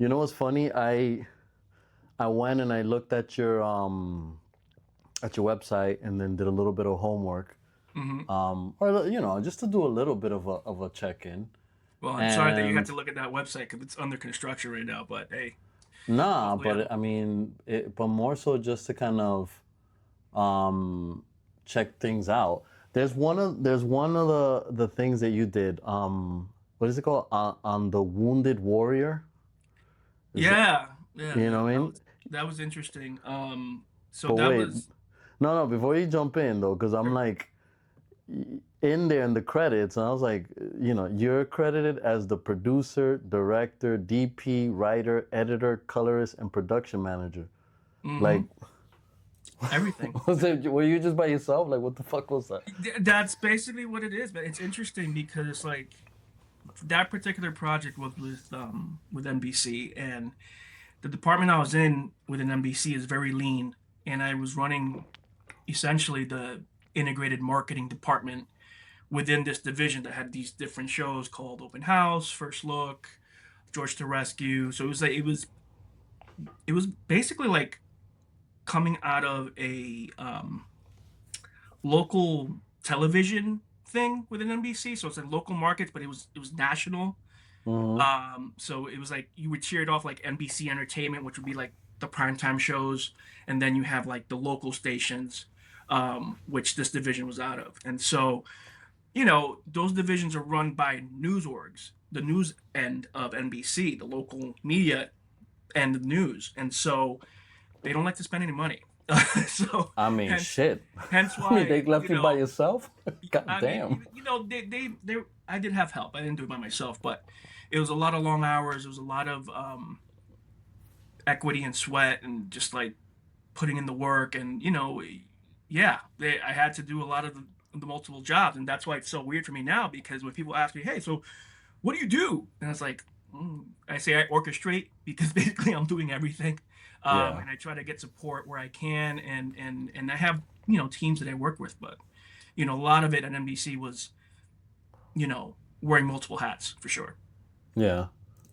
You know what's funny? I went and I looked at your website and then did a little bit of homework, Hmm. or just to do a little bit of a check in. Well, I'm sorry that you had And to look at that website because it's under construction right now. But hey, nah, hopefully, but I mean, but more so just to kind of um, check things out. There's one of the things that you did. What is it called? On the Wounded Warrior. Is that yeah, yeah, you yeah. know what I That mean? was that was interesting. So But that wait, was no, before you jump in though, because I'm sure. like in there in the credits, and I was like, you're credited as the producer, director, DP, writer, editor, colorist, and production manager. Like, Hmm. Everything. was it? Were you just by yourself? Like, what the fuck was that? That's basically what it is. But it's interesting because like that particular project was with NBC, and the department I was in within NBC is very lean, and I was running essentially the integrated marketing department within this division that had these different shows called Open House, First Look, George to Rescue. So it was basically like coming out of a local television thing within NBC. So it's in local markets, but it was national. Hmm. So it was like you would cheer it off like NBC Entertainment, which would be like the primetime shows, and then you have like the local stations, which this division was out of. And so, those divisions are run by news orgs, the news end of NBC, the local media and the news. And so they don't like to spend any money. So I mean, hence shit. hence I mean, they why, left you by yourself. God I mean, damn. they I did have help. I didn't do it by myself, but it was a lot of long hours. It was a lot of equity and sweat and just like putting in the work. And yeah, I had to do a lot of the multiple jobs, and that's why it's so weird for me now because when people ask me, "Hey, so what do you do?" and I was like, I say I orchestrate because basically I'm doing everything, Yeah. and I try to get support where I can, and I have teams that I work with, but a lot of it at NBC was wearing multiple hats for sure. Yeah.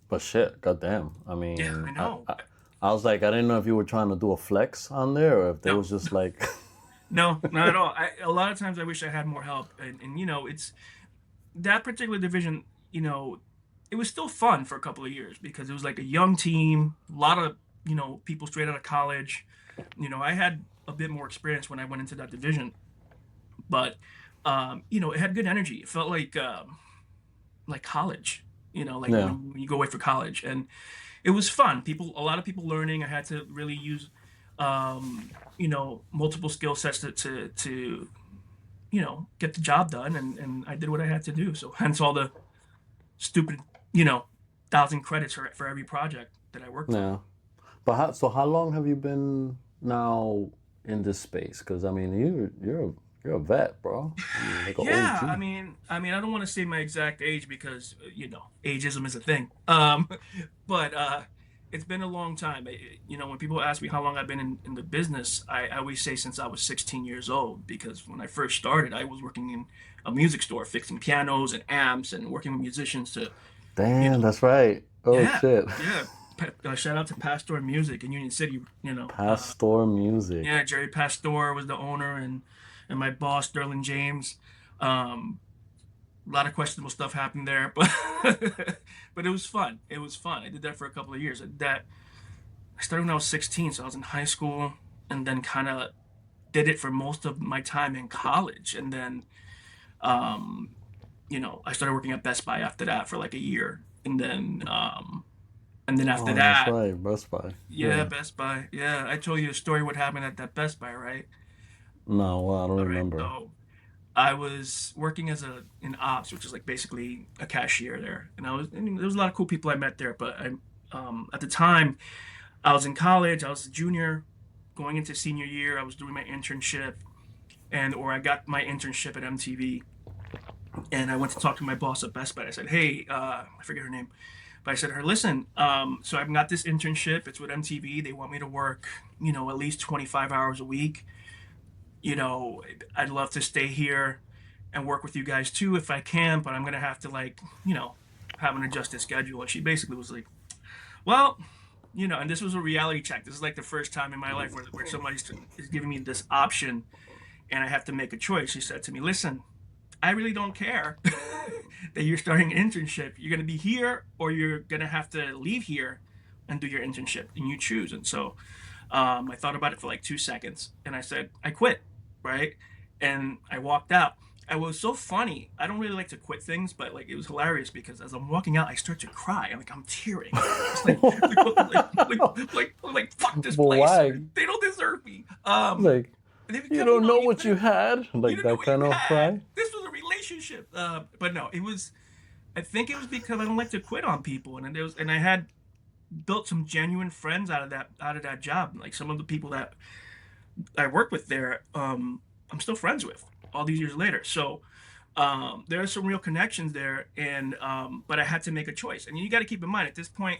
But shit, goddamn. I Yeah, mean, I know. I was like, I didn't know if you were trying to do a flex on there or if there No, was just like, no, not at all. A lot of times I wish I had more help, and it's that particular division. It was still fun for a couple of years because it was like a young team, a lot of people straight out of college. I had a bit more experience when I went into that division, but it had good energy. It felt like college. Like yeah, when you go away for college, and it was fun. A lot of people learning. I had to really use, multiple skill sets to get the job done, and I did what I had to do. So hence all the stupid, you know, 1,000 credits for every project that I worked on. yeah. But how long have you been now in this space? Because I mean, you're a vet, bro. I mean, like an Yeah, I OG. mean, I mean, I don't want to say my exact age because ageism is a thing. But it's been a long time. When people ask me how long I've been in the business, I always say since I was 16 years old because when I first started, I was working in a music store, fixing pianos and amps and working with musicians to, you Damn, know, that's right. Oh yeah, shit. yeah. Shout out to Pastor Music in Union City. Pastor Yeah, music. Jerry Pastor was the owner, and my boss Sterling James. Um, a lot of questionable stuff happened there, but but it was fun. It was fun. I did that for a couple of years. I started when I was 16, so I was in high school, and then kind of did it for most of my time in college, and then um, I started working at Best Buy after that for like a year, and then after Oh, that's that, right. Best Buy. yeah, Yeah. Best Buy. Yeah, I told you a story what happened at that Best Buy, right? No, well, I don't All right, remember. so I was working as in ops, which is like basically a cashier there, and there was a lot of cool people I met there. But at the time, I was in college. I was a junior, going into senior year. I was doing my internship, or I got my internship at MTV, and I went to talk to my boss at Best Buy. I said, "Hey, I forget her name." But I said to her, listen, so I've got this internship. It's with MTV. They want me to work, at least 25 hours a week. I'd love to stay here and work with you guys too if I can, but I'm gonna have to have an adjusted schedule. And she basically was like, Well, and this was a reality check. This is like the first time in my life where somebody is giving me this option and I have to make a choice. She said to me, listen, I really don't care that you're starting an internship. You're going to be here or you're going to have to leave here and do your internship, and you choose. And so I thought about it for like 2 seconds and I said, I quit, right? And I walked out. It was so funny. I don't really like to quit things, but like it was hilarious because as I'm walking out, I start to cry. I'm tearing. It's like fuck this But place. why? They don't deserve me. Like, They you kept me don't know on. what you had? You Like didn't know that what you kind of had. cry? This was a relationship. But no, it was. I think it was because I don't like to quit on people, and I had built some genuine friends out of that job. Like some of the people that I worked with there, I'm still friends with all these years later. So there are some real connections there, and but I had to make a choice. And you got to keep in mind at this point,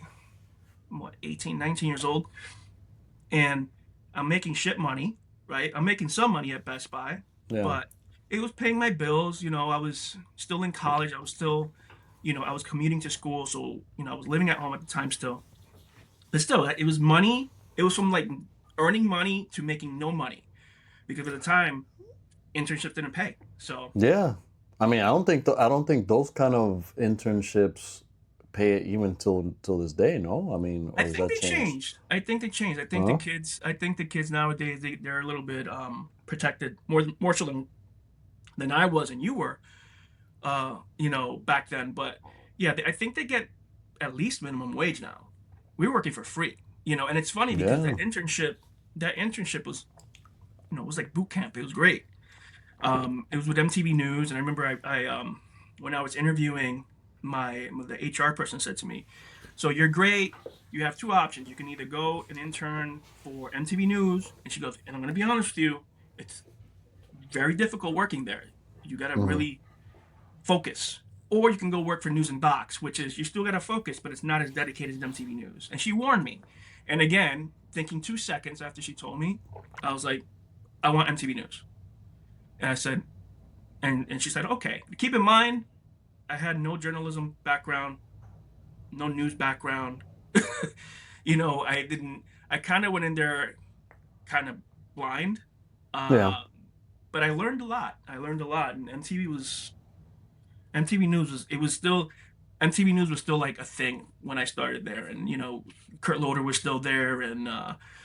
I'm what 18, 19 years old, and I'm making shit money, right? I'm making some money at Best Buy, Yeah. but it was paying my bills. I was still in college. I was still, I was commuting to school, so I was living at home at the time still. But still, it was money. It was from like earning money to making no money because at the time internships didn't pay. So Yeah. I mean, I don't think those kind of internships pay even till this day, no? I mean, I or has think that they changed? changed. I think they changed. Huh? I think the kids nowadays they're a little bit protected more so than I was and you were back then. But yeah, I think they get at least minimum wage now. We were working for free, and it's funny because Yeah. that internship was like boot camp. It was great. It was with MTV News, and I remember I when I was interviewing the HR person said to me, "So you're great. You have two options. You can either go and intern for MTV News," and she goes, "And I'm going to be honest with you, it's very difficult working there. You got to Hmm. really focus." Or you can go work for News and Docs, which is you still got to focus, but it's not as dedicated as MTV News. And she warned me. And again, thinking 2 seconds after she told me, I was like, I want MTV News. And I said, and she said, okay. Keep in mind, I had no journalism background, no news background. I didn't. I kind of went in there kind of blind, Yeah. uh, but I learned a lot. And MTV News was it was still MTV News was still like a thing when I started there, and Kurt Loder was still there, and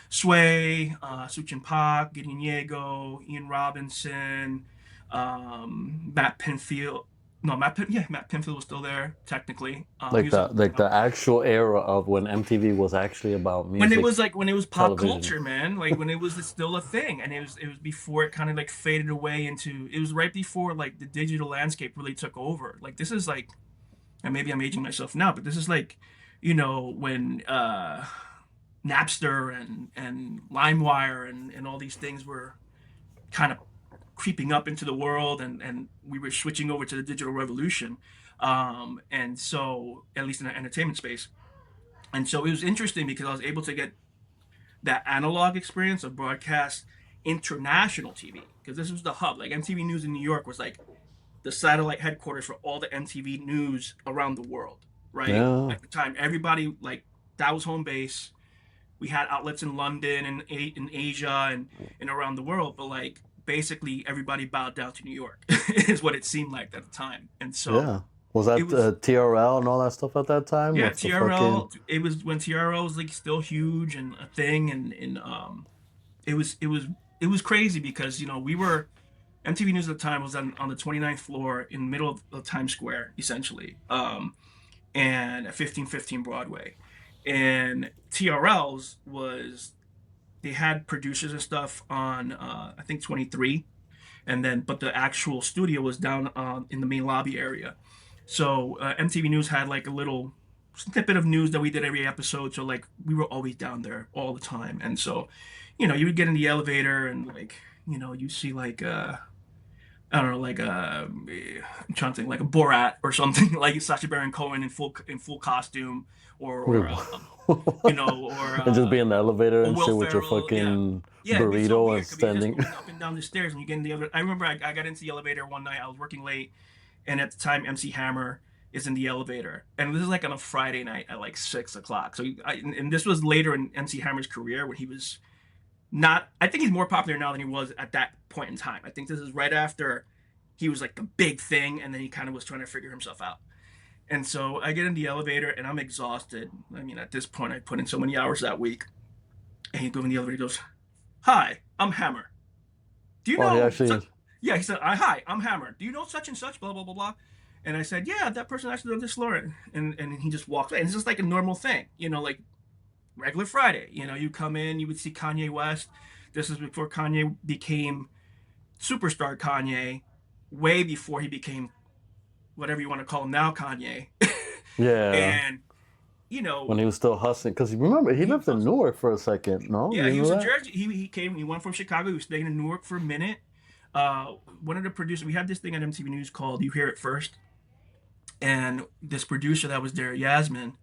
Sway, Suchin Pak, Gideon Diego, Ian Robinson, Matt Pinfield. No, Matt Pinfield was still there technically. He was on Like the actual era of when MTV was actually about when it music was like when it was pop television. culture, man. Like when it was still a thing, and it was before it kind of like faded away into. It was right before like the digital landscape really took over. Like this is like, and maybe I'm aging myself now, but this is like, when Napster and LimeWire and all these things were kind of creeping up into the world, and we were switching over to the digital revolution. And so at least in the entertainment space. And so it was interesting because I was able to get that analog experience of broadcast international TV because this was the hub. Like MTV News in New York was like the satellite headquarters for all the MTV News around the world, right? Yeah. At the time, everybody like that was home base. We had outlets in London and in Asia and around the world, but like basically everybody bowed down to New York is what it seemed like at the time. And so Yeah. Was it that was TRL and all that stuff at that time yeah, with the fucking TRL. It was when TRL was like still huge and a thing, and it was it was it was crazy because we were MTV News at the time was on the 29th floor in the middle of Times Square essentially, and at 1515 Broadway, and TRL's was they had producers and stuff on I think 23, and then but the actual studio was down in the main lobby area. So MTV News had like a little snippet of news that we did every episode. So like we were always down there all the time, and so you would get in the elevator and like you see like I don't know like I'm trying to think like a Borat or something like Sacha Baron Cohen in full costume or wait, or you know or and just be in the elevator or and Will shit with your Ferrell. Yeah, fucking yeah, it'd be so burrito and weird because you're just standing. going up and down the stairs and you get in the other. I remember I got into the elevator one night. I was working late, and at the time MC Hammer is in the elevator, and this is like on a Friday night at like 6 o'clock. So and this was later in MC Hammer's career when he was not. I think he's more popular now than he was at that point in time. I think this is right after he was like the big thing, and then he kind of was trying to figure himself out. And so I get in the elevator and I'm exhausted. I mean, at this point, I put in so many hours that week. And he goes in the elevator. He goes, "Hi, I'm Hammer. Do you Oh, he know?" actually is. Yeah, he said, "Hi, I'm Hammer. Do you know such and such? Blah blah blah blah." And I said, "Yeah, that person actually lives this floor." And he just walked away. And it's just like a normal thing, like regular Friday. You come in, you would see Kanye West. This is before Kanye became superstar Kanye, way before he became whatever you want to call him now, Kanye. Yeah. And When he was still hustling, because remember he he lived was in also, Newark for a second. No, yeah, you he know was in that? Jersey. He went from Chicago. He was staying in Newark for a minute. One of the producers, we had this thing at MTV News called "You Hear It First," and this producer that was there, Yasmin,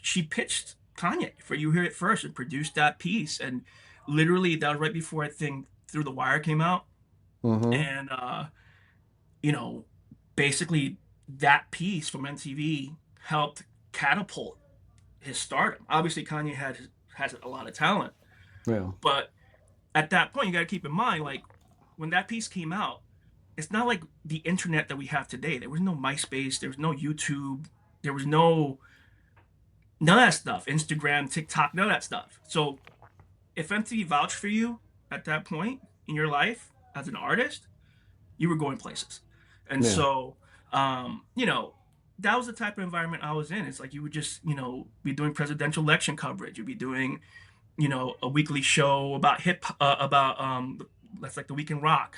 she pitched Kanye for "You Hear It First" and produced that piece. And literally, that was right before I think "Through the Wire" came out. Mm-hmm. And you know, basically that piece from MTV helped catapult his stardom. Obviously, Kanye has a lot of talent, Yeah. but at that point, you got to keep in mind, like when that piece came out, it's not like the internet that we have today. There was no MySpace, there was no YouTube, there was none of that stuff. Instagram, TikTok, none of that stuff. So if MTV vouched for you at that point in your life as an artist, you were going places. And Yeah. so, that was the type of environment I was in. It's like you would just, be doing presidential election coverage. You'd be doing, a weekly show about that's like the Week in Rock.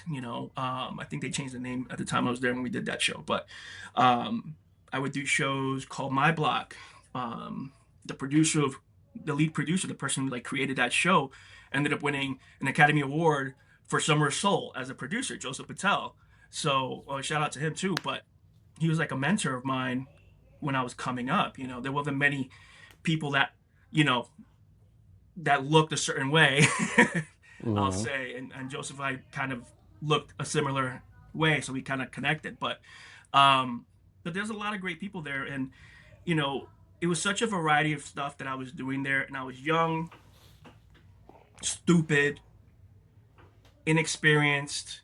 I think they changed the name at the time I was there when we did that show. But I would do shows called My Block. Um, the lead producer, the person who like created that show, ended up winning an Academy Award for Summer of Soul as a producer, Joseph Patel. So shout out to him too. But he was like a mentor of mine when I was coming up. There wasn't many people you know that looked a certain way, I'll Mm-hmm. say. And Joseph and I kind of looked a similar way, so we kind of connected. Um, but there's a lot of great people there, and you know, it was such a variety of stuff that I was doing there, and I was young, stupid, inexperienced.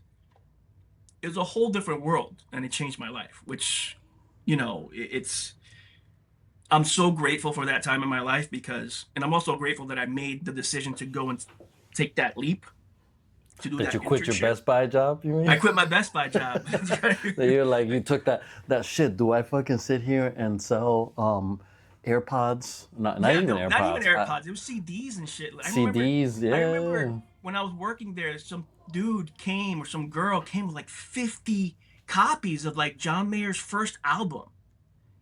It was a whole different world, and it changed my life. Which, it's I'm so grateful for that time in my life and I'm also grateful that I made the decision to go and take that leap to do Did you that quit your internship. Best Buy job? You I mean? quit my Best Buy job. So you're like you took that shit. Do I fucking sit here and sell AirPods? Not Yeah, even no, not even AirPods. AirPods. It was CDs and shit. CDs. I remember Yeah. when I was working there, some dude came or some girl came with like 50 copies of like John Mayer's first album.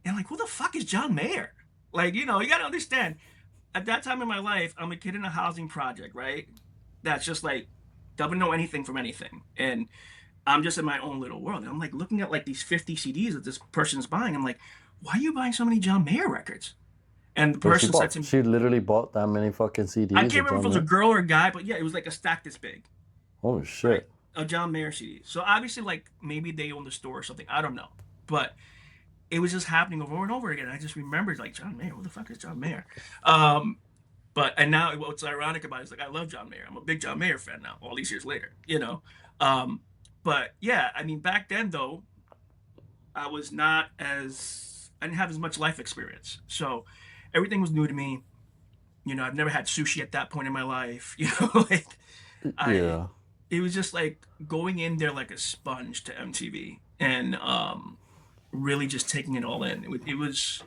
And like, who the fuck is John Mayer? Like, you gotta understand, at that time in my life, I'm a kid in a housing project, right? That's just like doesn't know anything from anything. And I'm just in my own little world. And I'm like looking at like these 50 CDs that this person's buying. I'm like, why are you buying so many John Mayer records? And the Wait, she person said bought. to me, She literally bought that many fucking I CDs can't of remember if John it was a Mayer. girl or a guy, but yeah, it was like a stack this big, Holy right? shit. A John Mayer CD. So obviously, like maybe they owned the store or something. I don't know. But it was just happening over and over again. I just remembered like John Mayer. Who the fuck is John Mayer? Um, and now what's ironic about it is like I love John Mayer. I'm a big John Mayer fan now, all these years later. Um, but yeah, I mean back then though, I didn't have as much life experience. So everything was new to me. I've never had sushi at that point in my life. Like I Yeah. it was just like going in there like a sponge to MTV and really just taking it all in. It was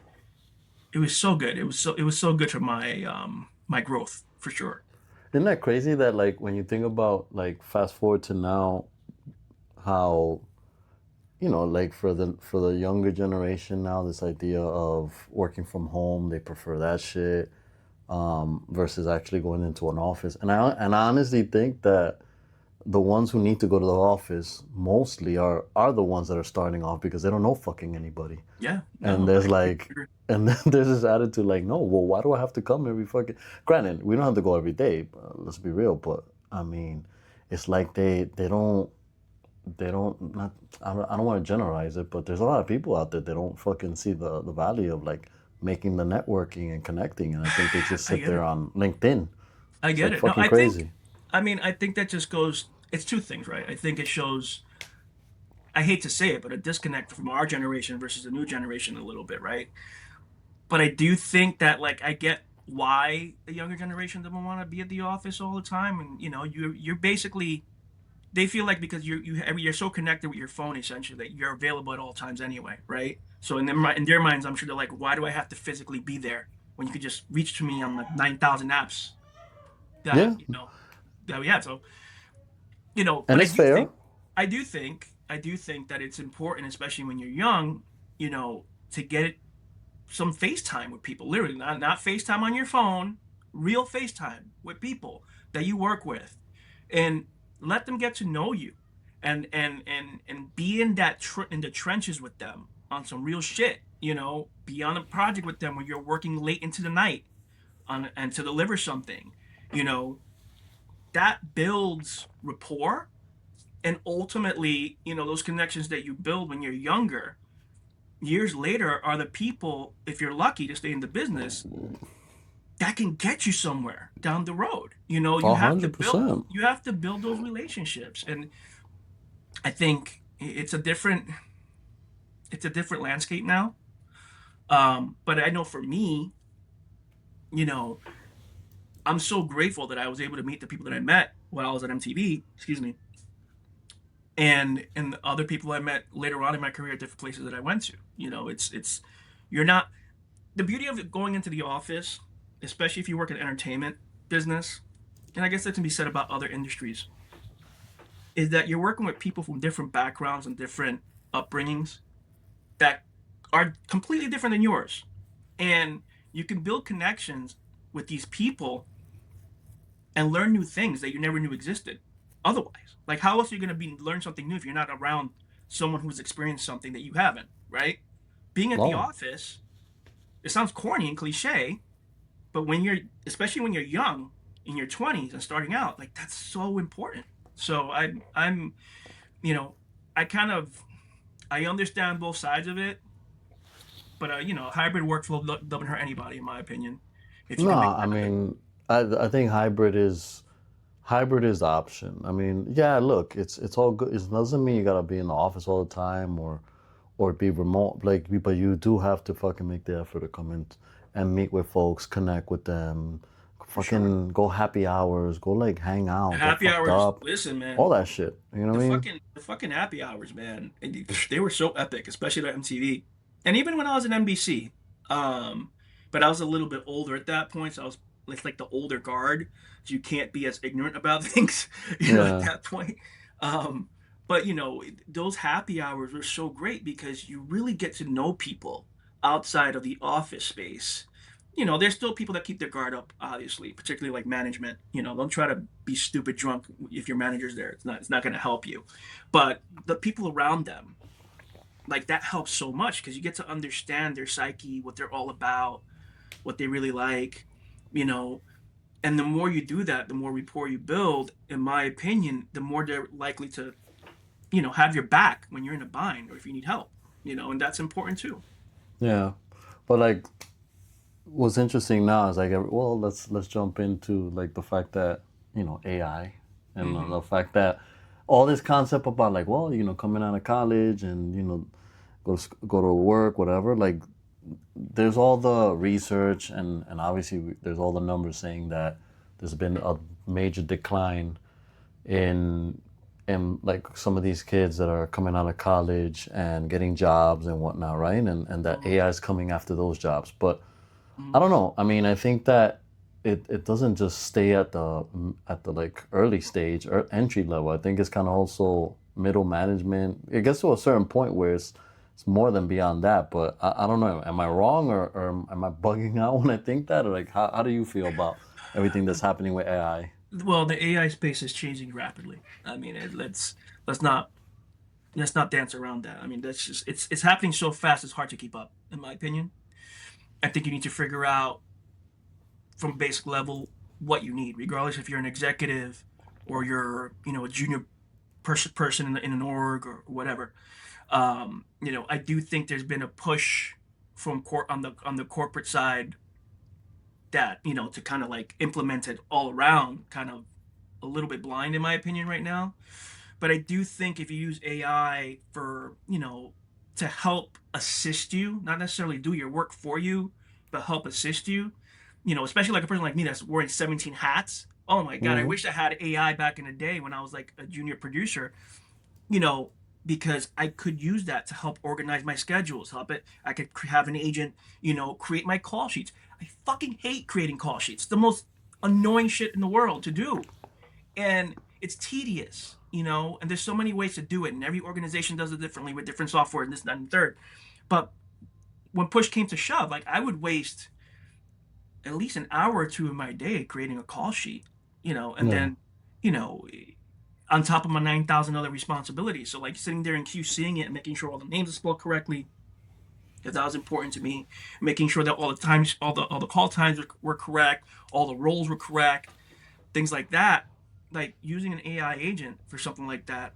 so good. It was so good for my growth for sure. Isn't that crazy that like when you think about like fast forward to now, how like for the younger generation now, this idea of working from home, they prefer that shit versus actually going into an office. And I honestly think that the ones who need to go to the office mostly are the ones that are starting off because they don't know fucking anybody. Yeah, And no, there's I like, agree. and then there's this attitude like, no, well, why do I have to come every fucking? Granted, we don't have to go every day. Let's be real, but I mean, it's like they don't. they don't not I don't want to generalize it, but there's a lot of people out there that don't fucking see the value of like making the networking and connecting, and I think they just I sit get there it. on LinkedIn. I It's get like it. No, fucking crazy. I think that just goes, it's two things, right? I think it shows, I hate to say it, but a disconnect from our generation versus the new generation a little bit, right? But I do think that, like, I get why the younger generation doesn't want to be at the office all the time. And, you're basically, they feel like because you're so connected with your phone essentially that you're available at all times anyway, right? So in their minds, I'm sure they're like, why do I have to physically be there when you could just reach to me on the 9,000 apps that Yeah, that we have? So and but it's fair. I do think that it's important, especially when you're young, to get some FaceTime with people. Literally, not FaceTime on your phone, real FaceTime with people that you work with, and let them get to know you, and be in in the trenches with them on some real shit. Be on a project with them where you're working late into the night on and to deliver something. You know, that builds rapport, and ultimately, those connections that you build when you're younger, years later, are the people, if you're lucky to stay in the business, that can get you somewhere down the road. A hundred percent. You have to build those relationships. And I think it's a different landscape now. But I know for me, you know, I'm so grateful that I was able to meet the people that I met while I was at MTV, excuse me, and the other people I met later on in my career at different places that I went to. It's you're not the beauty of going into the office, especially if you work in entertainment business, and I guess that can be said about other industries, is that you're working with people from different backgrounds and different upbringings that are completely different than yours. And you can build connections with these people and learn new things that you never knew existed otherwise. Like, how else are you going to learn something new if you're not around someone who's experienced something that you haven't, right? Being at the Oh, office, it sounds corny and cliche, but especially when you're young, in your 20s and starting out, like, that's so important. So I'm, you know, I kind of, I understand both sides of it, but hybrid workflow doesn't hurt anybody, in my opinion, if you no, can make I it happen. mean, I think hybrid is the option. I mean, yeah, look, it's all good. It doesn't mean you gotta be in the office all the time or be remote. Like, but you do have to fucking make the effort to come in and meet with folks, connect with them, For sure. fucking go happy hours, go like hang out, get Happy fucked hours, up, listen, all man. that shit. You know The what I mean? fucking happy hours, man. They were so epic, especially at MTV. And even when I was at NBC. Um, but I was a little bit older at that point, so I was like the older guard. So you can't be as ignorant about things, at Yeah. that point. Um, but those happy hours were so great because you really get to know people outside of the office space. There's still people that keep their guard up, obviously, particularly like management. Don't try to be stupid drunk if your manager's there. It's not going to help you. But the people around them, like, that helps so much because you get to understand their psyche, what they're all about, what they really like, you know. And the more you do that, the more rapport you build, in my opinion, the more they're likely to, have your back when you're in a bind or if you need help, and that's important too. Yeah. But like what's interesting now is like well, let's jump into like the fact that, AI and Hmm. the fact that all this concept about like, well, coming out of college and, go to work, whatever, like there's all the research and obviously there's all the numbers saying that there's been a major decline in like some of these kids that are coming out of college and getting jobs and whatnot, right? And that Hmm. AI is coming after those jobs. But I Hmm. don't know. I mean, I think that it doesn't just stay at the like early stage or entry level. I think it's kind of also middle management. It gets to a certain point where it's more than beyond that. But I don't know. Am I wrong or am I bugging out when I think that? Or like how do you feel about everything that's happening with AI? Well, the AI space is changing rapidly. I mean, let's not let's not dance around that. I mean, that's just it's happening so fast. It's hard to keep up, in my opinion. I think you need to figure out from basic level what you need, regardless if you're an executive or you're a junior person in an org or whatever. I do think there's been a push from on the corporate side that to kind of like implement it all around, kind of a little bit blind in my opinion right now. But I do think if you use AI for to help assist you, not necessarily do your work for you, but help assist you, especially like a person like me that's wearing 17 hats. Oh my God, I Hmm. wish I had AI back in the day when I was like a junior producer, you know, because I could use that to help organize my schedules, help it. I could have an agent, create my call sheets. I fucking hate creating call sheets. It's the most annoying shit in the world to do. And it's tedious, and there's so many ways to do it. And every organization does it differently with different software and this, that, and the third. But when push came to shove, like I would waste at least an hour or two of my day creating a call sheet, and Yeah. then, you know, on top of my 9,000 other responsibilities. So like sitting there in queue, seeing it and making sure all the names are spelled correctly, because that was important to me. Making sure that all the times, all the call times were correct, all the roles were correct, things like that. Like using an AI agent for something like that,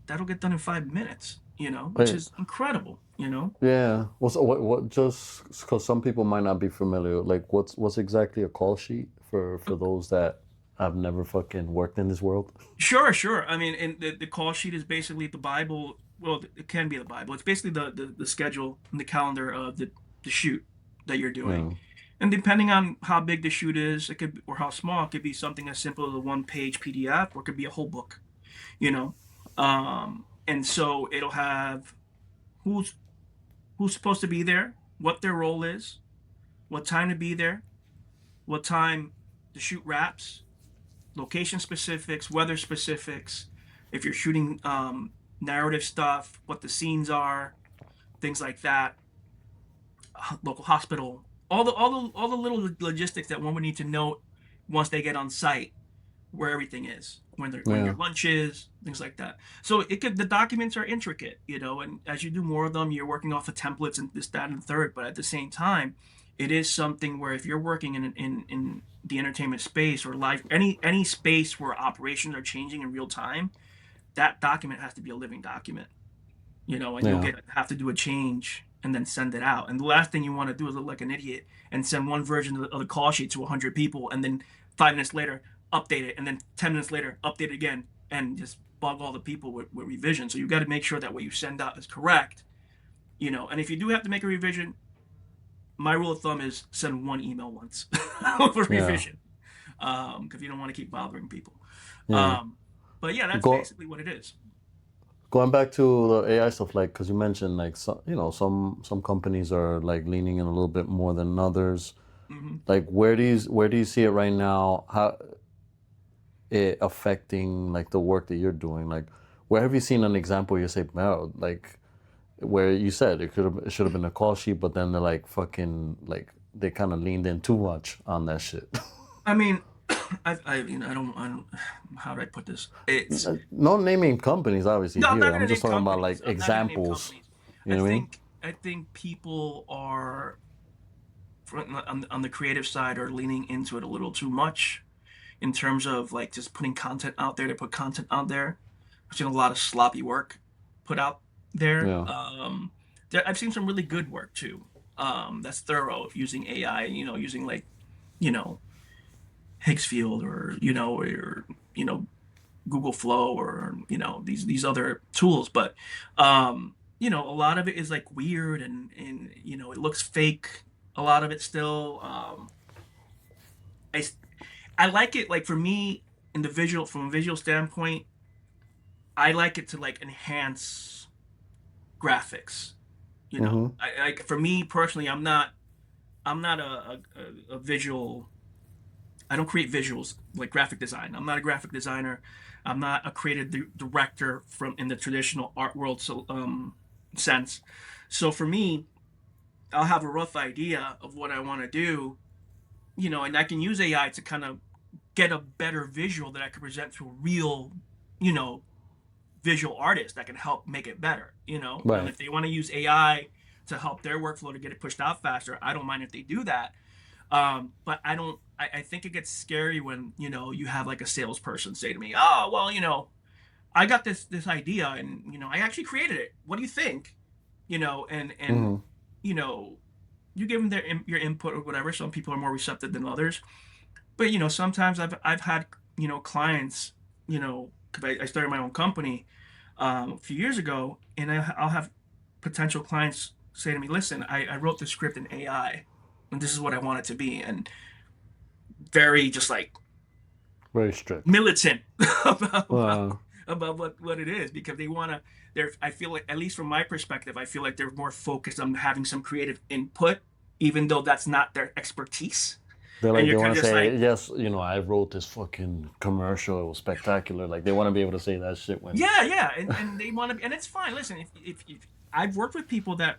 that'll get done in 5 minutes, which Wait, is incredible. yeah. What just because some people might not be familiar, like what's exactly a call sheet for those that have never fucking worked in this world? Sure, sure. I mean, and the call sheet is basically the Bible. Well, it can be the Bible. It's basically the schedule and the calendar of the shoot that you're doing. Yeah. And depending on how big the shoot is, it could or how small, it could be something as simple as a one-page PDF, or it could be a whole book, you know. And so it'll have who's who's supposed to be there, what their role is, what time to be there, what time the shoot wraps, location specifics, weather specifics, if you're shooting narrative stuff, what the scenes are, things like that, local hospital, all the little logistics that one would need to know once they get on site, where everything is, when your Yeah. lunch is, things like that. So the documents are intricate, and as you do more of them, you're working off of templates and this, that, and the third. But at the same time, it is something where if you're working in the entertainment space or live any space where operations are changing in real time, that document has to be a living document, and you'll Yeah. get have to do a change and then send it out. And the last thing you want to do is look like an idiot and send one version of the call sheet to 100 people, and then 5 minutes later update it, and then 10 minutes later update it again, and just bug all the people with revision. So you got to make sure that what you send out is correct, and if you do have to make a revision, my rule of thumb is send one email once for Yeah. revision, because you don't want to keep bothering people. Yeah. um, but yeah, that's Go basically what it is. Going back to the AI stuff, like because you mentioned like some companies are like leaning in a little bit more than others. Hmm. Like where do you see it right now? How it affecting like the work that you're doing? Like where have you seen an example you say, wow, like where you said it should have been a call sheet, but then they're like fucking like they kind of leaned in too much on that shit. I mean, I don't, how do I put this? It's No naming companies obviously No, I'm here. not I'm gonna just name talking about like companies. I'm not gonna name examples. companies. You I know what I mean? think I think people are on the creative side are leaning into it a little too much in terms of like just putting content out there to put content out there. I've seen a lot of sloppy work put out there. Yeah. I've seen some really good work too. That's thorough using AI. Using like you know Higgsfield or Google Flow or these other tools, but a lot of it is like weird and it looks fake. A lot of it still. I I like it like for me in the visual from a visual standpoint. I like it to like enhance graphics. Mm-hmm. I like for me personally, I'm not a visual. I don't create visuals like graphic design. I'm not a graphic designer. I'm not a creative director from in the traditional art world sense. So for me, I'll have a rough idea of what I want to do, and I can use AI to kind of get a better visual that I can present to a real, you know, visual artist that can help make it better. And Right. if they want to use AI to help their workflow to get it pushed out faster, I don't mind if they do that. But I don't. I think it gets scary when you have like a salesperson say to me, "Oh, well, I got this idea, and I actually created it. What do you think? And Hmm. you know, you give them your input or whatever. Some people are more receptive than others, but sometimes I've had clients, 'cause I started my own company a few years ago, and I'll have potential clients say to me, "Listen, I wrote the script in AI, and this is what I want it to be," and very just like Very strict. militant about about, Uh, about what it is, because they want to. I feel like, at least from my perspective, I feel like they're more focused on having some creative input, even though that's not their expertise. And they you're want kind to of just say, like, yes, I wrote this fucking commercial. It was spectacular. Like they want to be able to say that shit when. yeah, yeah, and they want to, and it's fine. Listen, if I've worked with people that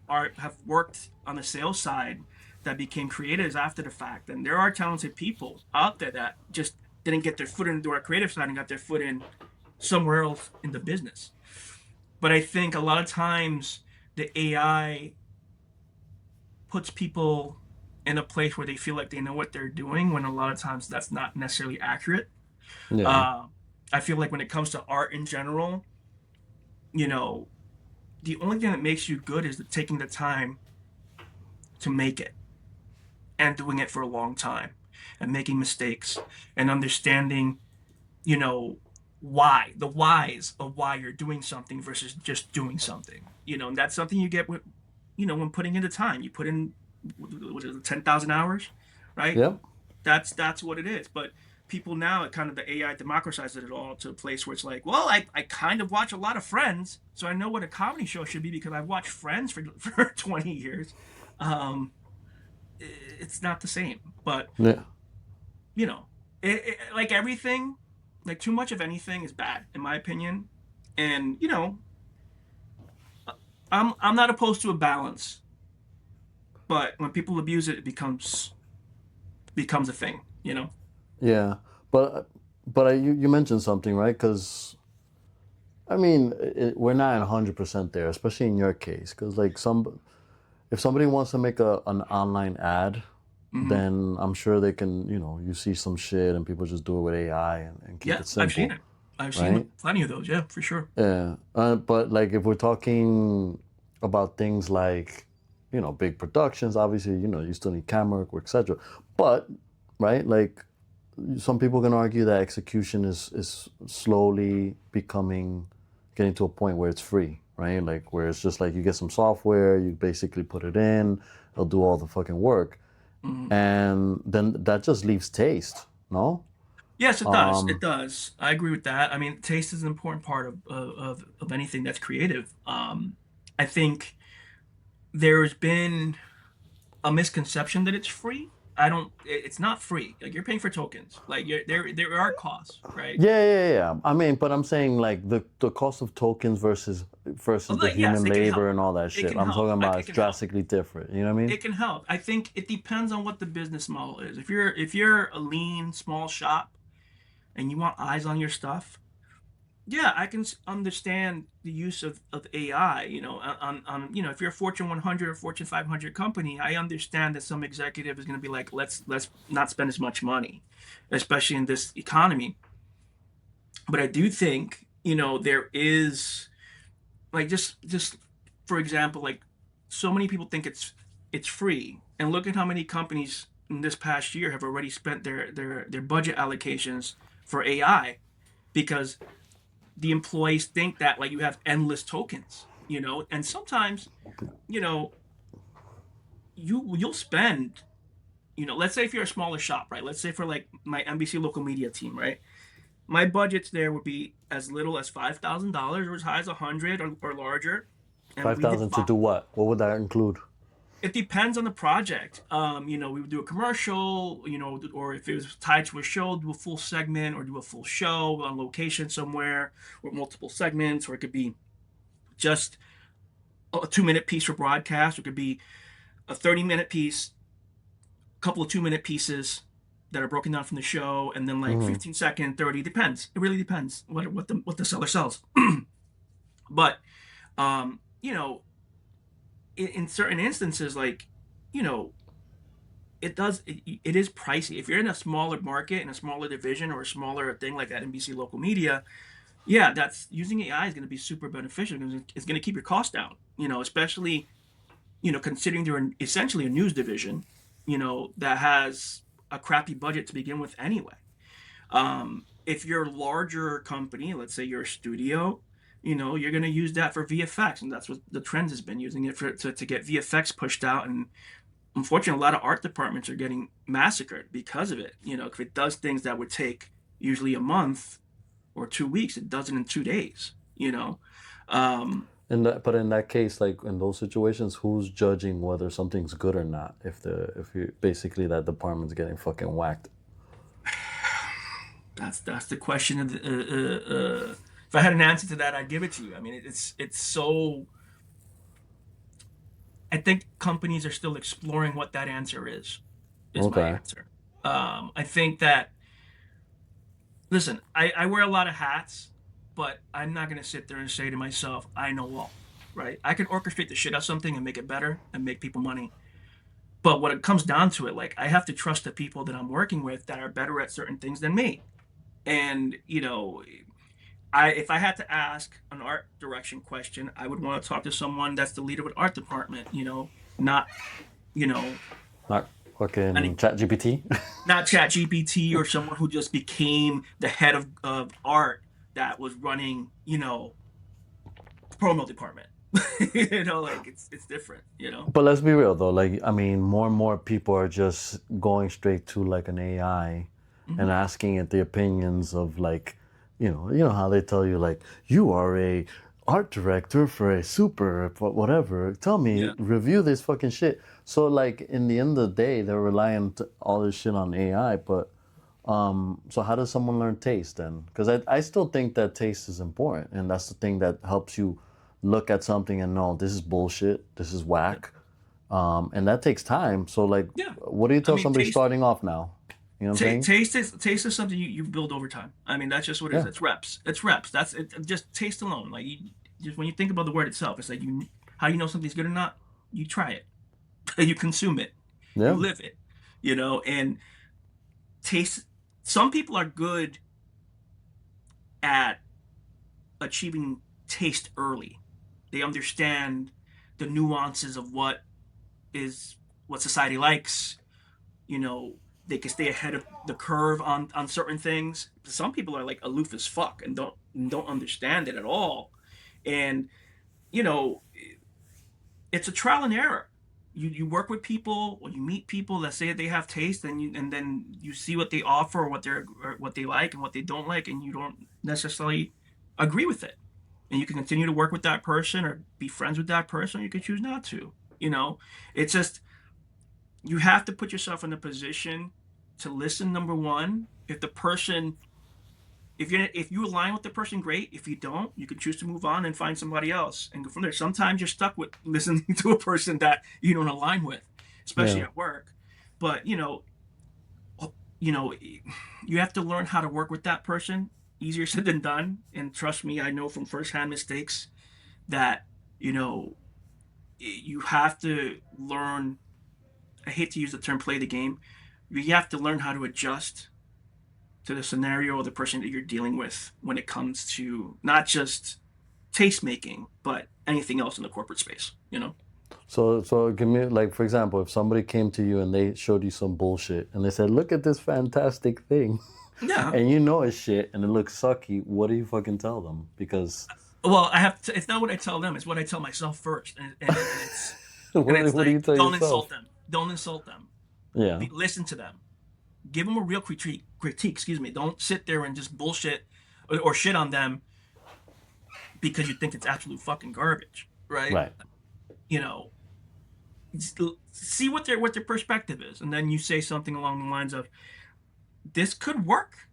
have worked on the sales side that became creatives after the fact, and there are talented people out there that just didn't get their foot into our creative side and got their foot in somewhere else in the business. But I think a lot of times the AI puts people in a place where they feel like they know what they're doing, when a lot of times that's not necessarily accurate. Yeah. Uh, I feel like when it comes to art in general, you know, the only thing that makes you good is taking the time to make it, and doing it for a long time, and making mistakes, and understanding, you know, the whys of why you're doing something versus just doing something. And that's something you get with, when putting in the time. You put in, what is it, 10,000 hours, right? Yep. That's what it is. But people now, it kind of, the AI democratized it all to a place where it's like, well, I kind of watch a lot of Friends, so I know what a comedy show should be because I've watched Friends for 20 years. Um, it's not the same, but Yeah. you know, like everything, like too much of anything is bad, in my opinion. And I'm not opposed to a balance, but when people abuse it, it becomes a thing. Yeah. But you mentioned something, right? Because I mean, we're not 100% there, especially in your case. Because like if somebody wants to make an online ad, Hmm. then I'm sure they can. You see some shit and people just do it with AI and keep Yeah, it I've seen simple, it. I've seen right? plenty of those. Yeah, for sure. Yeah, but like if we're talking about things like, big productions, obviously, you still need camera work, etc. But, right, like some people can argue that execution is slowly getting to a point where it's free, right? Like where it's just like you get some software, you basically put it in, it'll do all the fucking work, Hmm. and then that just leaves taste, no? Yes, it does. It Um, does. I agree with that. I mean, taste is an important part of anything that's creative. I think there's been a misconception that it's free. It's not free. Like, you're paying for tokens. Like, there are costs, right? Yeah, yeah, yeah. I mean, but I'm saying like the cost of tokens versus the Like, yes, human it can labor help. and all that It shit. can I'm help. talking Like, about it it's can help. drastically different. You know what I mean? It can help. I think it depends on what the business model is. If you're a lean, small shop and you want eyes on your stuff, yeah, I can understand the use of AI. If you're a Fortune 100 or Fortune 500 company, I understand that some executive is going to be like, let's not spend as much money, especially in this economy. But I do think, there is, like, just for example, like, so many people think it's free, and look at how many companies in this past year have already spent their budget allocations for AI, because the employees think that, like, you have endless tokens, and sometimes, you know you'll spend, let's say if you're a smaller shop, right? Let's say for like my NBC local media team, right? My budgets there would be as little as $5,000 or as high as 100, or larger. And Five we did thousand to five. do what? What would that include? It depends on the project. We would do a commercial, or if it was tied to a show, do a full segment, or do a full show on location somewhere, or multiple segments, or it could be just a 2-minute piece for broadcast, or it could be a 30-minute piece, a couple of 2-minute pieces that are broken down from the show, and then like Hmm. 15-second, 30. Depends. It really depends what the seller sells. But um, you know, in certain instances, like, you know, it is pricey. If you're in a smaller market, in a smaller division, or a smaller thing like that NBC local media, yeah, that's using AI is going to be super beneficial because it's going to keep your costs down. Especially considering they're essentially a news division, that has a crappy budget to begin with anyway. If you're a larger company, let's say you're a studio, you're going to use that for VFX, and that's what the trend has been using it to get VFX pushed out. And unfortunately, a lot of art departments are getting massacred because of it. If it does things that would take usually a month or 2 weeks, it does it in 2 days. Um, But in that case, like in those situations, who's judging whether something's good or not? If you basically that department's getting fucking whacked. that's the question. If I had an answer to that, I'd give it to you. I mean, it's so. I think companies are still exploring what that answer is. Is my Okay. answer. I think that listen, I wear a lot of hats, but I'm not gonna sit there and say to myself, I know all, right? I can orchestrate the shit out of something and make it better and make people money. But when it comes down to it, like I have to trust the people that I'm working with that are better at certain things than me. And I if I had to ask an art direction question, I would want to talk to someone that's the leader of the art department. Not you know Not fucking any Chat GPT. not Chat GPT or someone who just became the head of art that was running promo department. Like it's different. But let's be real though. Like, I mean, more and more people are just going straight to like an AI Hmm. and asking it the opinions of like, you know how they tell you like, you are a art director for a super whatever. Tell me, Yeah. review this fucking shit. So like, in the end of the day, they're relying all this shit on AI. But so how does someone learn taste then? Because I still think that taste is important, and that's the thing that helps you look at something and know this is bullshit, this is Yeah. whack, and that takes time. So like, Yeah. what do you I tell mean, somebody taste starting off now? You know what I'm saying? taste is something you build over time. I mean, that's just what it is. Yeah, It's reps. It's reps. That's it. Just taste alone. Like just when you think about the word itself, it's like how you know something's good or not. You try it. You consume it. You yeah, live it. And taste. Some people are good at achieving taste early. They understand the nuances of is what society likes. You know, they can stay ahead of the curve on certain things. Some people are like aloof as fuck and don't understand it at all. And you know, it's a trial and error. You work with people or you meet people that say they have taste, and then you see what they offer or what they like and what they don't like, and you don't necessarily agree with it. And you can continue to work with that person or be friends with that person, or you can choose not to. It's just you have to put yourself in a position to listen. Number one, if you align with the person, great. If you don't, you can choose to move on and find somebody else and go from there. Sometimes you're stuck with listening to a person that you don't align with, especially yeah. at work. But you know, you have to learn how to work with that person. Easier said than done. And trust me, I know from firsthand mistakes that you know you have to learn. I hate to use the term "play the game." You have to learn how to adjust to the scenario or the person that you're dealing with when it comes to not just taste making, but anything else in the corporate space. So give me like, for example, if somebody came to you and they showed you some bullshit and they said, "Look at this fantastic thing," Yeah. and you know it's shit and it looks sucky, what do you fucking tell them? Because Well, it's not what I tell them, it's what I tell myself first. And it's what do you like, tell don't insult yourself? them. Don't insult them. Yeah, Listen to them. Give them a real critique, excuse me. Don't sit there and just bullshit or shit on them because you think it's absolute fucking garbage, right? right. You know, see what their perspective is, and then you say something along the lines of, "This could work,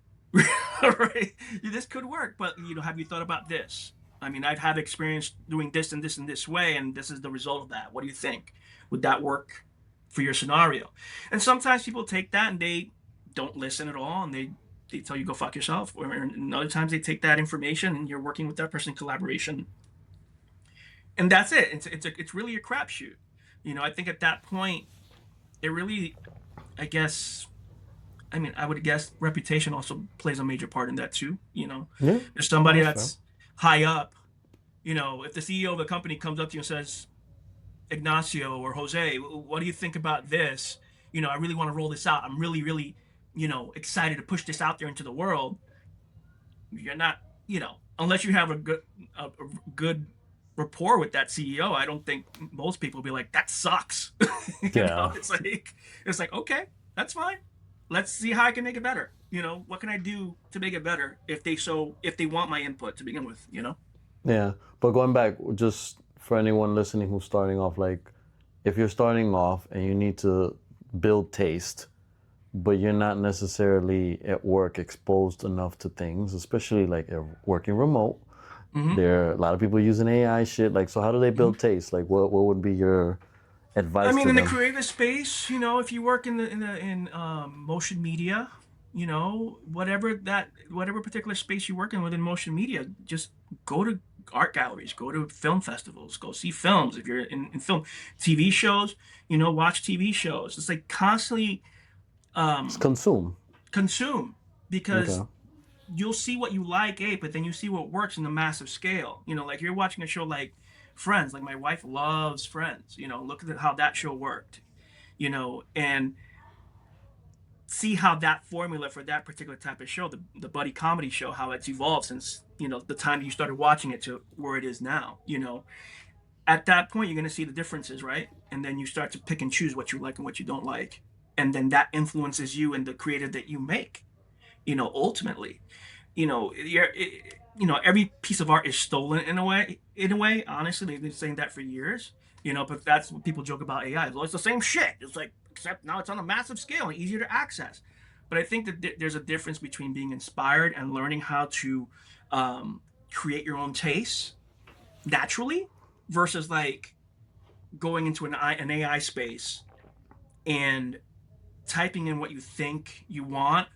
right? This could work, but have you thought about this? I mean, I've had experience doing this and this and this way, and this is the result of that. What do you think? Would that work for your scenario?" And sometimes people take that and they don't listen at all, and they tell you go fuck yourself. Or and other times they take that information and you're working with that person in collaboration, and that's it. It's really a crapshoot. I think at that point, it really, I guess, I mean, I would guess reputation also plays a major part in that too. Yeah, There's no, somebody that's fair. that's high up. If the CEO of the company comes up to you and says, Ignacio or Jose, what do you think about this? I really want to roll this out. I'm really, really, excited to push this out there into the world. You're not, unless you have a good rapport with that CEO. I don't think most people will be like, that sucks. Yeah, It's like, okay, that's fine. Let's see how I can make it better. What can I do to make it better if they want my input to begin with. yeah. But going back, just for anyone listening who's starting off, like, if you're starting off and you need to build taste, but you're not necessarily at work exposed enough to things, especially like working remote. hmm There are a lot of people using AI shit. Like, so how do they build taste? Like, what would be your I advice mean, to in the them? creative space, if you work in motion media, whatever particular space you work in within motion media, just go to art galleries, go to film festivals, go see films. If you're in film, TV shows, watch TV shows. It's like constantly Just um, consume. consume because Okay. you'll see what you like, but then you see what works in a massive scale. Like you're watching a show like Friends. Like my wife loves Friends. Look at how that show worked. And see how that formula for that particular type of show, the buddy comedy show, how it's evolved since the time you started watching it to where it is now. At that point you're going to see the differences, right? And then you start to pick and choose what you like and what you don't like, and then that influences you and the creative that you make. Ultimately, you're every piece of art is stolen in a way. Honestly, they've been saying that for years. But that's what people joke about AI. Well, it's the same shit. It's like, except now it's on a massive scale and easier to access. But I think that there's a difference between being inspired and learning how to create your own tastes naturally versus like going into an AI space and typing in what you think you want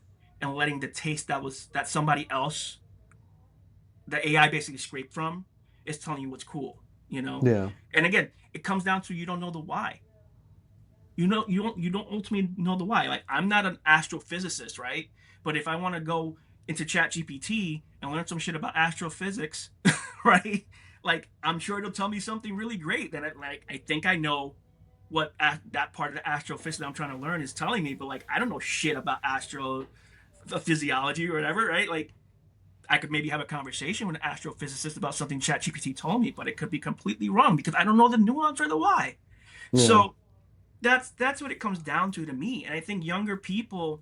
and letting the taste that somebody else, the AI basically scraped from, is telling you what's cool. Yeah. And again, it comes down to you don't know the why. You don't ultimately know the why. Like, I'm not an astrophysicist, right? But if I want to go into Chat GPT and learn some shit about astrophysics, right? Like, I'm sure it'll tell me something really great that I think I know what that part of the astrophysics that I'm trying to learn is telling me, but like I don't know shit about physiology or whatever, right? Like, I could maybe have a conversation with an astrophysicist about something ChatGPT told me, but it could be completely wrong because I don't know the nuance or the why. Yeah. So that's what it comes down to me. And I think younger people,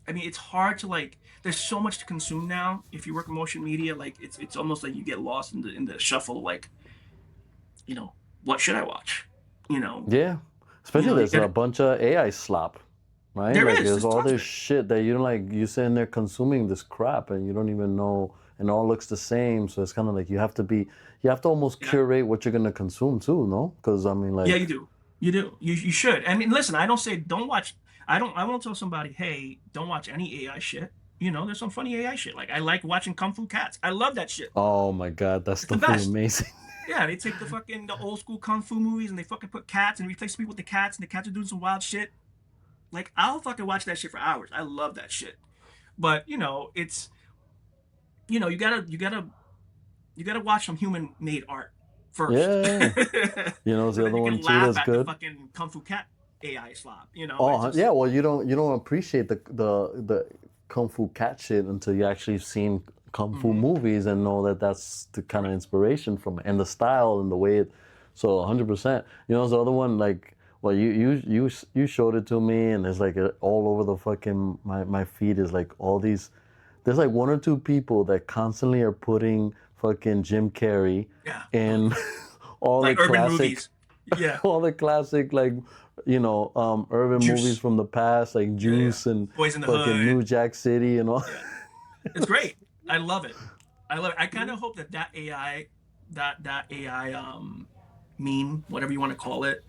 I mean, it's hard to like. There's so much to consume now. If you work in motion media, like it's almost like you get lost in the shuffle. Like, you know, what should I watch? You know, Yeah. Especially you there's a get bunch of AI slop, right? there Like is there's there's all tons of this it. shit that you don't like. You sitting there consuming this crap and you don't even know, and it all looks the same. So it's kind of like you have to almost Yeah. curate what you're gonna consume too, no? Because I mean, Yeah, like, you do. You do. You should. I mean, listen, I don't say don't watch. I won't tell somebody, hey, don't watch any AI shit. There's some funny AI shit. Like, I like watching Kung Fu Cats. I love that shit. oh my god, that It's the stuff is best. amazing. Yeah, they take the old school Kung Fu movies and they fucking put cats and replace people with the cats and the cats are doing some wild shit. Like, I'll fucking watch that shit for hours. I love that shit. But it's you gotta watch some human made art first. Yeah. You know, So the then other you one can too laugh that's at the good. fucking Kung Fu Cat AI slop. It's Oh just yeah, well you don't appreciate the kung fu cat shit until you actually seen kung fu mhm. movies and know that that's the kind of Right. inspiration from it and the style and the way it. So 100%. You know, the other one like well you showed it to me and it's like all over the fucking my feed is like all these. There's like one or two people that constantly are putting fucking Jim Carrey Yeah. Oh in yeah. all the Like urban classic movies. Yeah. all the classic like urban movies Juice. from the past like Yeah, yeah. Juice and Boys in the fucking Hood. New Jack City and all. Yeah. It's great. I love it. I love it. I kind of hope that that AI meme, whatever you want to call it,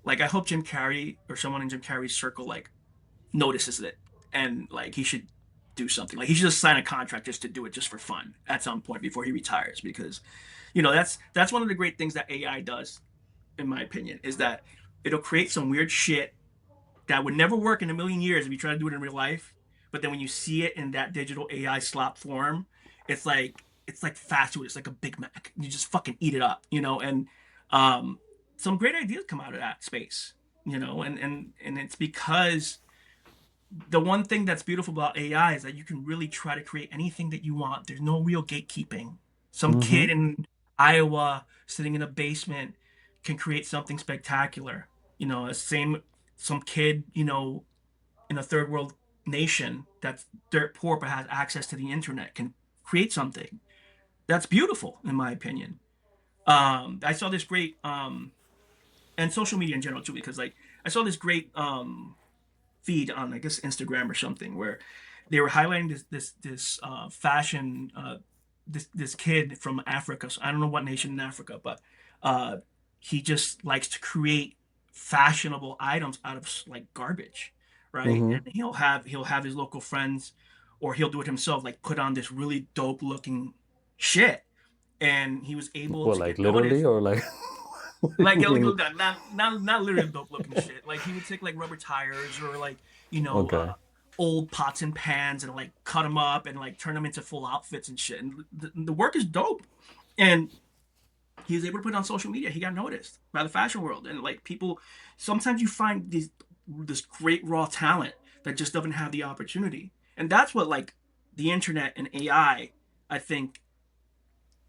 like I hope Jim Carrey or someone in Jim Carrey's circle like notices it and like he should do something. Like he should just sign a contract just to do it just for fun at some point before he retires because that's one of the great things that AI does in my opinion is that it'll create some weird shit that would never work in a million years if you try to do it in real life. But then when you see it in that digital AI slop form, it's like fast food. It's like a Big Mac. You just fucking eat it up, and um, some great ideas come out of that space, and it's because the one thing that's beautiful about AI is that you can really try to create anything that you want. There's no real gatekeeping. Some Mm-hmm. kid in Iowa sitting in a basement can create something spectacular. Same some kid, in a third world nation that's dirt poor but has access to the internet can create something. That's beautiful, in my opinion. I saw this great and social media in general too, because like I saw this great feed on I guess Instagram or something where they were highlighting this fashion this kid from Africa. So I don't know what nation in Africa, but uh, he just likes to create fashionable items out of like garbage, right? Mm-hmm. And he'll have his local friends, or he'll do it himself, like put on this really dope looking shit, and he was able What, to like get literally noticed. or like what do Like you mean? not literally dope looking shit. Like he would take like rubber tires or like you know Okay. uh, old pots and pans and like cut them up and like turn them into full outfits and shit. And the work is dope. And he was able to put it on social media. He got noticed by the fashion world, and like people. Sometimes you find this great raw talent that just doesn't have the opportunity, and that's what like the internet and I think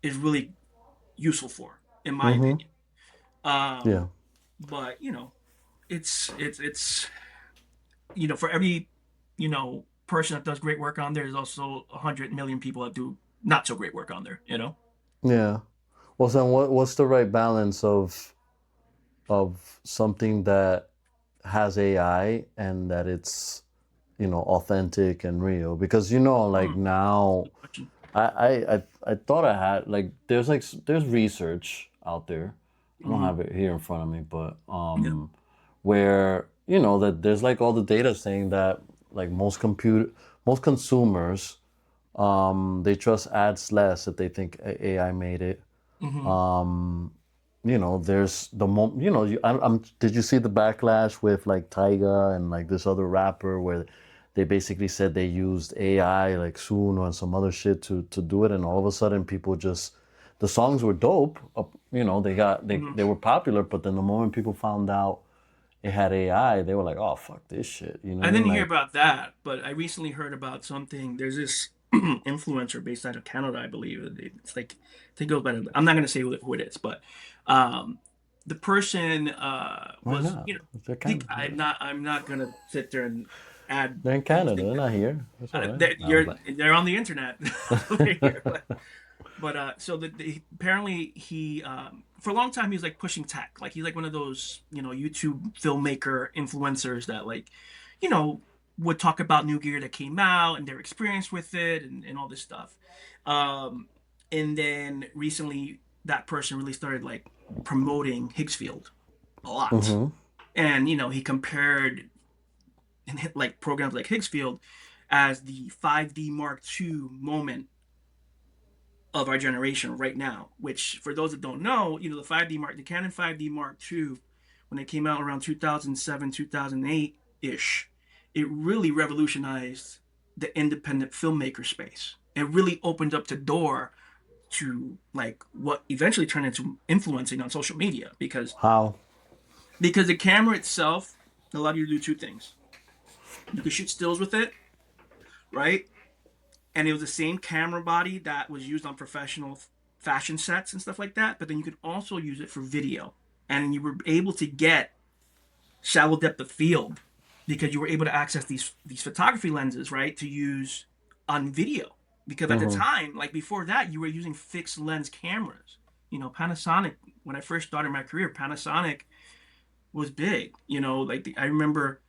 is really useful for, in my Mm-hmm. opinion. Um, Yeah. but it's for every person that does great work on there, there's also 100 million people that do not so great work on there. Yeah. Well, so what's the right balance of something that has AI and that it's, authentic and real? Because like Hmm, now, good question. I thought I had like there's research out there. I don't Hmm. have it here in front of me, but Yeah. where that there's like all the data saying that like most consumers they trust ads less if they think AI made it. Hmm. Um, there's the did you see the backlash with like Tyga and like this other rapper where they basically said they used AI like Suno and some other shit to do it, and all of a sudden people just the songs were dope. Hmm. They were popular, but then the moment people found out it had AI, they were like, oh fuck this shit. You know I what I mean? didn't hear Like, about that, but I recently heard about something. There's this influencer based out of Canada, I believe. It's like I think it goes by. I'm not going to say who it is, but um, the person why was, not? They're think kind of, I'm not going to sit there and add they're in false Canada. things. They're not here. That's all right. No, I'm They're on the internet. So they're here. But so apparently he for a long time he was like pushing tech, like he's like one of those YouTube filmmaker influencers that like you know would talk about new gear that came out and their experience with it and all this stuff. Um, and then recently that person really started like promoting Higgsfield a lot, Mm-hmm. and he compared like programs like Higgsfield as the 5D Mark II moment of our generation right now. Which, for those that don't know, the Canon 5D Mark II, when it came out around 2007, 2008 ish, it really revolutionized the independent filmmaker space. It really opened up the door to like what eventually turned into influencing on social media, because How? the camera itself allowed you to do two things. You could shoot stills with it, right? And it was the same camera body that was used on professional fashion sets and stuff like that. But then you could also use it for video, and you were able to get shallow depth of field because you were able to access these photography lenses, right, to use on video. Because at the Mm-hmm. time, like before that, you were using fixed lens cameras. Panasonic. When I first started my career, Panasonic was big. Like I remember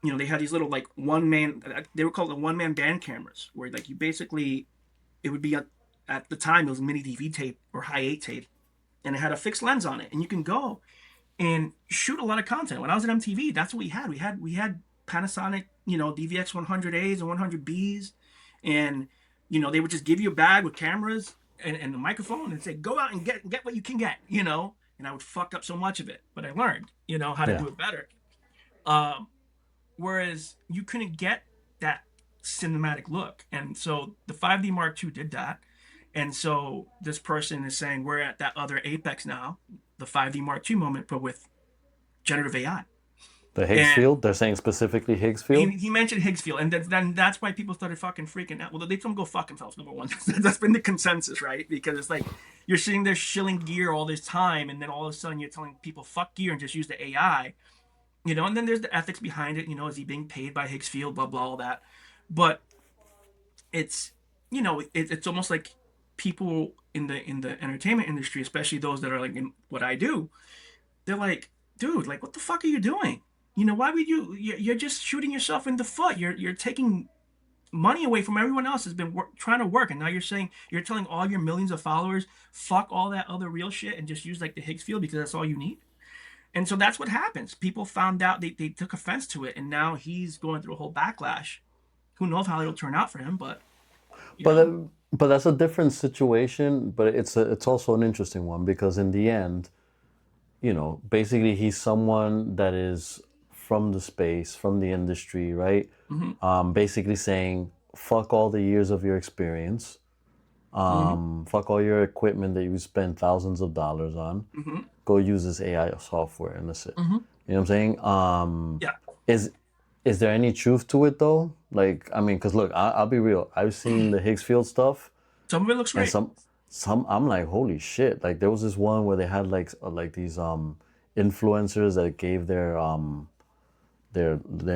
they had these little like one man, they were called the one man band cameras, where like you basically, it would be at the time it was mini DV tape or high 8 tape, and it had a fixed lens on it, and you can go and shoot a lot of content. When I was at MTV, that's what we had Panasonic, DVX 100As and 100Bs, and they would just give you a bag with cameras and a microphone and say go out and get what you can get. And I would fuck up so much of it, but I learned how to Yeah. do it better. Um, Whereas you couldn't get that cinematic look. And so the 5D Mark II did that. And so this person is saying we're at that other apex now, the 5D Mark II moment, but with generative AI. The Higgs And field. They're saying specifically Higgs field. he mentioned Higgs field, and then that's why people started fucking freaking out. Well, they told him go fuck themselves. Number one, that's been the consensus, right? Because it's like you're sitting there shilling gear all this time, and then all of a sudden you're telling people fuck gear and just use the AI, And then there's the ethics behind it. Is he being paid by Higgs field? Blah blah all that, but it's it's almost like people in the entertainment industry, especially those that are like in what I do, they're like, dude, like what the fuck are you doing? Why would you're just shooting yourself in the foot. You're taking money away from everyone else has been trying to work, and now you're telling all your millions of followers fuck all that other real shit and just use like the Higgs field because that's all you need. And so that's what happens. People found out, they took offense to it, and now he's going through a whole backlash. Who knows how it'll turn out for him, but you But know but that's a different situation. But it's also an interesting one because in the end, basically he's someone that is from the space, from the industry, right? hmm Basically saying, fuck all the years of your experience, hmm fuck all your equipment that you spend thousands of dollars on. hmm Go use this AI software and that's it. hmm You know what I'm saying? yeah. Is is there any truth to it though? Like, I mean, because look, I'll be real. I've seen the Higgs field stuff, Some of it looks and great. some I'm like, holy shit! Like there was this one where they had like these influencers that gave their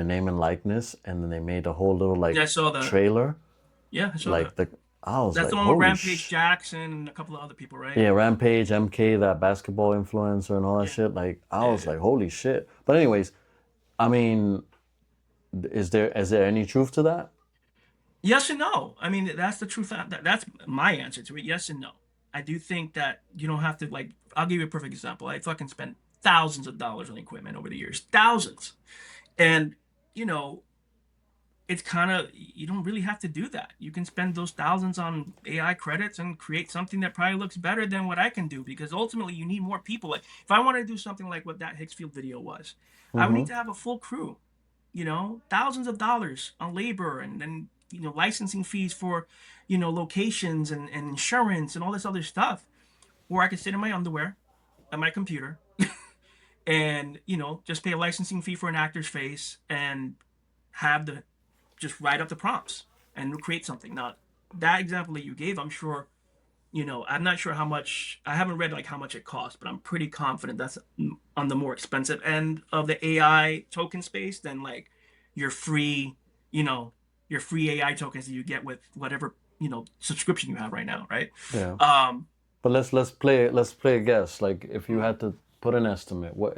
name and likeness, and then they made a whole little Yeah, like I saw that. trailer. Yeah, I saw that. Like I was That's like, the one with holy Rampage sh. Jackson and a couple of other people, right? Yeah, Rampage, MK, that basketball influencer and all that Yeah, shit. Like I yeah, was yeah. like, holy shit. But anyways, I mean, is there any truth to that? Yes and no. I mean, that's the truth. That's my answer to it. Yes and no. I do think that you don't have to like. I'll give you a perfect example. I fucking spent thousands of dollars on equipment over the years, thousands, and you know, it's kind of you don't really have to do that. You can spend those thousands on AI credits and create something that probably looks better than what I can do because ultimately you need more people. Like if I want to do something like what that Hicksfield video was, I would Mm-hmm. need to have a full crew, thousands of dollars on labor and then licensing fees for locations and insurance and all this other stuff. Or I could sit in my underwear at my computer and just pay a licensing fee for an actor's face and have the just write up the prompts and create something. Now, that example that you gave, I'm sure, I'm not sure how much, I haven't read like how much it costs, but I'm pretty confident that's on the more expensive end of the AI token space than like your free, you know, your free AI tokens that you get with whatever, subscription you have right now, right? Yeah. Um, But let's play a guess. Like if you hmm, had to put an estimate, what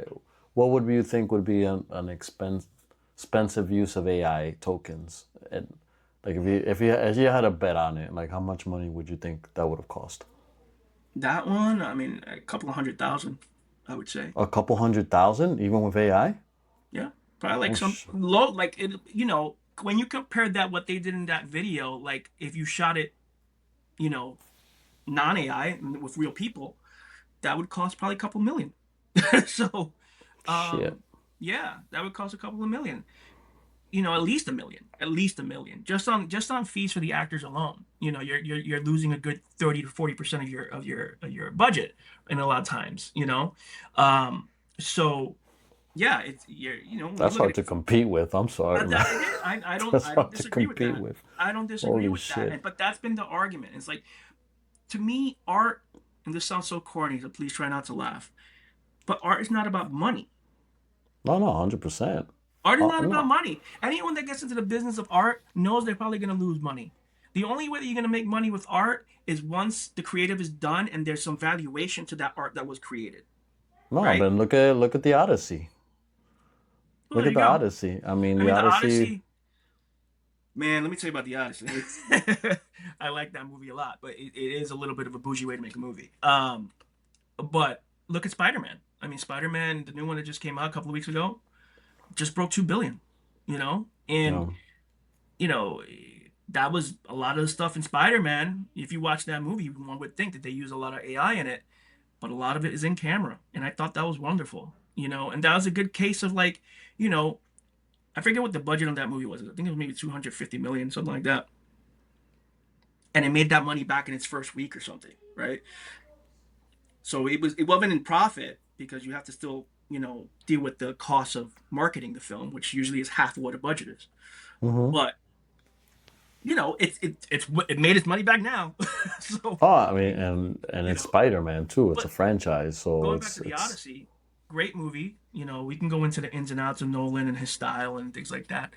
would you think would be an expensive use of AI tokens? And like if you had a bet on it, like how much money would you think that would have cost? that one, I mean, a couple of 100,000, I would say. A couple hundred thousand, even with AI? Yeah, probably like Oh some sh. low, like it, when you compare that what they did in that video, like if you shot it, you know, non-AI with real people, that would cost probably a couple million. So, Shit. um, yeah, that would cost a couple of million. At least a million, just on fees for the actors alone. You're losing a good 30 to 40% of your budget in a lot of times. So yeah, when you That's look at hard it, to compete with. I'm sorry, man. it is. I don't That's I don't hard to disagree with compete that. with. I don't disagree Holy with that. shit. But that's been the argument. It's like to me, art, and this sounds so corny, so please try not to laugh. But art is not about money. No, no, 100%. Art is not about No. money. Anyone that gets into the business of art knows they're probably going to lose money. The only way that you're going to make money with art is once the creative is done and there's some valuation to that art that was created, No, right? but look at the Odyssey. Well, Look there at you the go. Odyssey. I mean, I the mean, the Odyssey. Odyssey, man, let me tell you about the Odyssey. I like that movie a lot, but it is a little bit of a bougie way to make a movie. But look at Spider-Man. I mean, Spider-Man, the new one that just came out a couple of weeks ago, just broke 2 billion. And Um, you know that was a lot of the stuff in Spider-Man. If you watch that movie, one would think that they use a lot of AI in it, but a lot of it is in camera, and I thought that was wonderful. And that was a good case of like, you know, I forget what the budget on that movie was. I think it was maybe 250 million, something like that. And it made that money back in its first week or something, right? So it wasn't in profit because you have to still, deal with the cost of marketing the film, which usually is half of what a budget is. Mm-hmm. But it made its money back now. So Oh, I mean, and you it's know, Spider-Man too. It's a but franchise, so going back it's to the it's Odyssey, great movie. We can go into the ins and outs of Nolan and his style and things like that.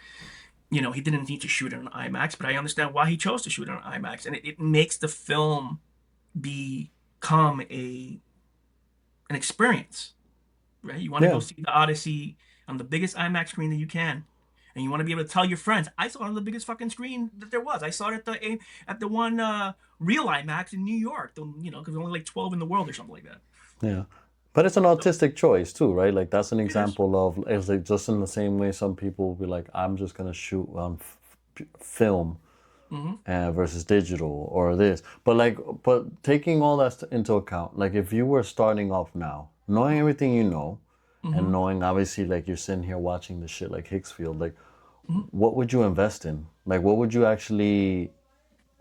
He didn't need to shoot it on IMAX, but I understand why he chose to shoot it on IMAX, and it makes the film become an experience, right? You want to go yeah. see the Odyssey on the biggest IMAX screen that you can, and you want to be able to tell your friends, "I saw it on the biggest fucking screen that there was. I saw it at the one real IMAX in New York. Because there's only like 12 in the world or something like that." Yeah. But it's an So autistic choice too, right? Like that's an it is. example of it's like just in the same way some people will be like, I'm just gonna shoot on film Mm-hmm. versus digital or this. But taking all that into account, like if you were starting off now, knowing everything you know, Mm-hmm. and knowing obviously like you're sitting here watching the shit like Hicksfield, like Mm-hmm. what would you invest in? Like what would you actually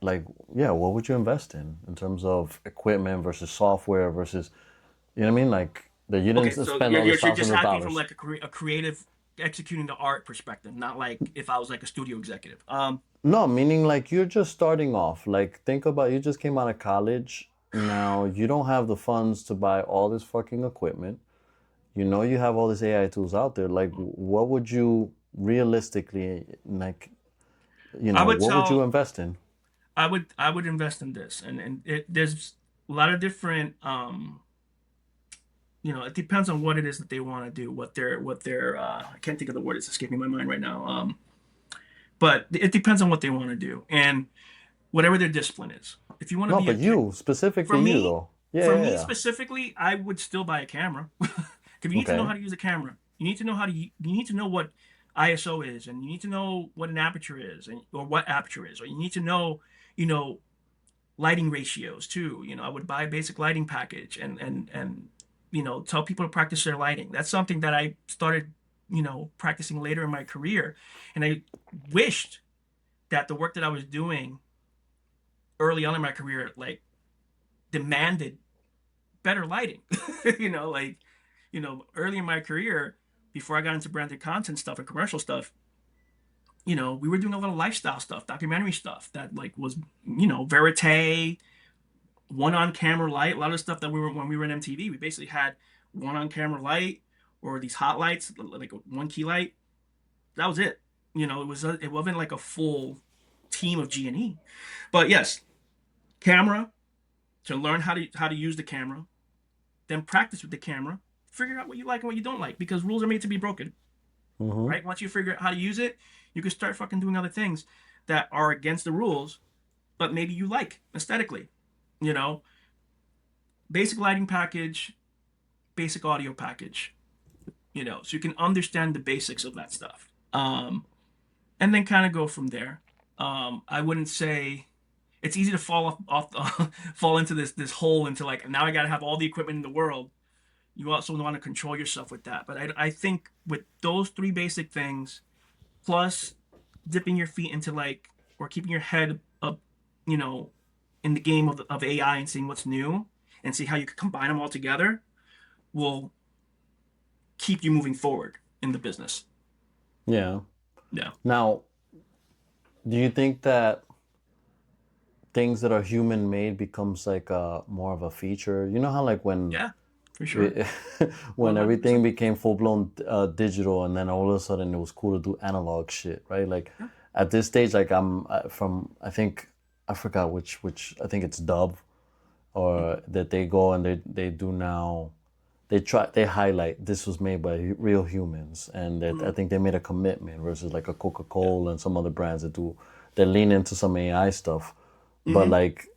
like? Yeah, what would you invest in terms of equipment versus software versus you know what I mean? Like that you didn't Okay, so spend you're, all you're this you're thousands just of asking from dollars. like a creative executing the art perspective, not like if I was like a studio executive. No, meaning like you're just starting off. Like think about you just came out of college. Now you don't have the funds to buy all this fucking equipment. You know you have all these AI tools out there. Like what would you realistically like I would what would you tell invest in? I would invest in this, and there's a lot of different it depends on what it is that they want to do, what their I can't think of the word, it's escaping my mind right now. But it depends on what they want to do and whatever their discipline is. If you want to No, be a but tech, you, for specifically you me, though. Yeah, for yeah, me yeah. specifically, I would still buy a camera. Because you need to know Okay. how to use a camera. You need to know you need to know what ISO is, and you need to know what an aperture is, or what aperture is, or you need to know, you know, lighting ratios too. I would buy a basic lighting package and tell people to practice their lighting. That's something that I started, practicing later in my career, and I wished that the work that I was doing early on in my career like demanded better lighting. Like, early in my career, before I got into branded content stuff and commercial stuff, we were doing a lot of lifestyle stuff, documentary stuff that like was, verite, one on camera light. A lot of stuff that we were when we were in MTV, we basically had one on camera light or these hot lights, like a one key light. That was it. It wasn't like a full team of G&E. But yes, camera to learn how to use the camera, then practice with the camera, figure out what you like and what you don't like because rules are made to be broken, Mm-hmm. right? Once you figure out how to use it, you can start fucking doing other things that are against the rules, but maybe you like aesthetically. You know, basic lighting package, basic audio package, so you can understand the basics of that stuff. And then kind of go from there. I wouldn't say it's easy to fall fall into this hole into like now I got to have all the equipment in the world. You also want to control yourself with that. But I think with those three basic things, plus dipping your feet into like or keeping your head up, you know, in the game of AI and seeing what's new and see how you can combine them all together will keep you moving forward in the business. Yeah. Yeah. Now, do you think that things that are human made becomes like more of a feature? You know how like when Yeah, for sure. it, when everything 100%. became full blown digital, and then all of a sudden it was cool to do analog shit, right? Like Yeah. at this stage, like I'm from I think I forgot which I think it's Dub or that they go and they do now. They highlight this was made by real humans, and that I Mhm. think they made a commitment versus like a Coca Yeah. Cola and some other brands that do that lean into some AI stuff. But Hmm. like,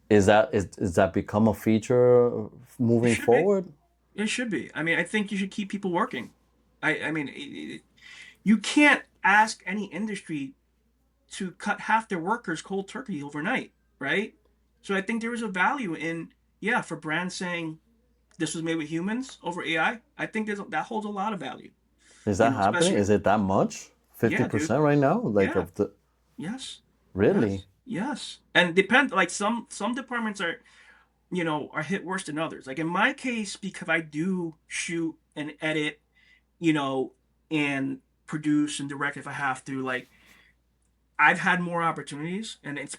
is that become a feature It moving should be. forward? It should be. I mean, I think you should keep people working. I mean, you can't ask any industry to cut half their workers cold turkey overnight, right? So I think there is a value in, yeah, for brands saying this was made with humans over AI. I think that holds a lot of value, Is that happening? especially Is it that much? Yeah, dude. 50% right now? Like Yeah. of the Yes. really? Yes. Yes. And depend like some departments are, are hit worse than others. Like in my case, because I do shoot and edit, you know, and produce and direct if I have to, like I've had more opportunities and it's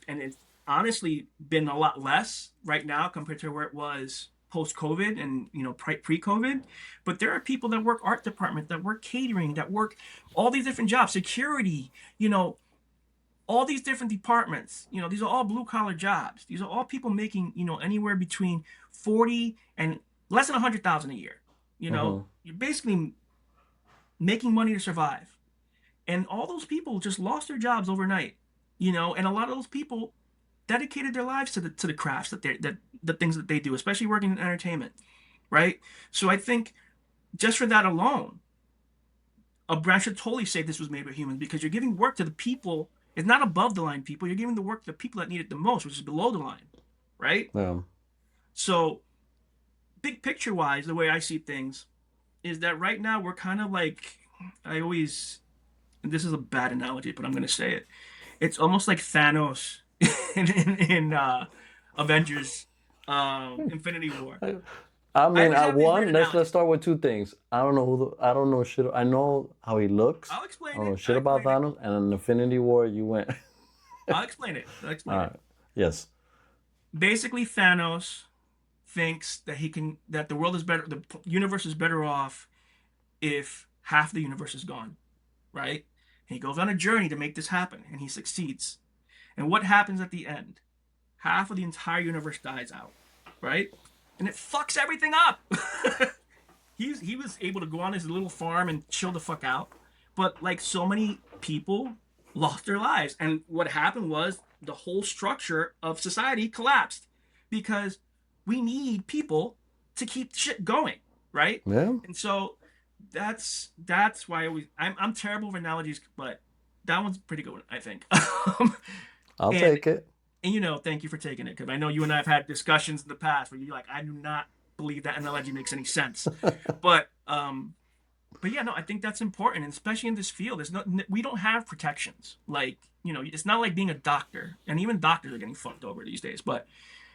honestly been a lot less right now compared to where it was post COVID and pre COVID. But there are people that work art department, that work catering, that work all these different jobs, security, you know, all these different departments. These are all blue collar jobs. These are all people making anywhere between 40 and less than 100,000 a year. Mm-hmm. You're basically making money to survive. And all those people just lost their jobs overnight, and a lot of those people dedicated their lives to the crafts that the things that they do, especially working in entertainment, right? So I think just for that alone, a brand should totally say this was made by humans because you're giving work to the people. It's not above the line people. You're giving the work to the people that need it the most, which is below the line, right? Yeah. So big picture wise, the way I see things is that right now we're kind of like I always. And this is a bad analogy, but I'm going to say it. It's almost like Thanos in Avengers Infinity War. I I mean, always I have these weird one. Let's analogies. start with two things. I don't know I don't know shit. I know how he looks. I'll I explain don't know it. shit I'll about explain it. Thanos. And in Infinity War, you went. I'll explain it. I'll All explain it. right. Yes. Basically, Thanos thinks that the world is better, the universe is better off if half the universe is gone, right? And he goes on a journey to make this happen, and he succeeds. And what happens at the end? Half of the entire universe dies out, right? And it fucks everything up. He was able to go on his little farm and chill the fuck out, but like so many people lost their lives, and what happened was the whole structure of society collapsed because we need people to keep shit going, right? Yeah. And so that's why I'm terrible with analogies, but that one's pretty good, I think. I'll and take it. and thank you for taking it because I know you and I have had discussions in the past where you're like, I do not believe that analogy makes any sense. But but yeah, no, I think that's important, and especially in this field. We don't have protections. Like it's not like being a doctor, and even doctors are getting fucked over these days. But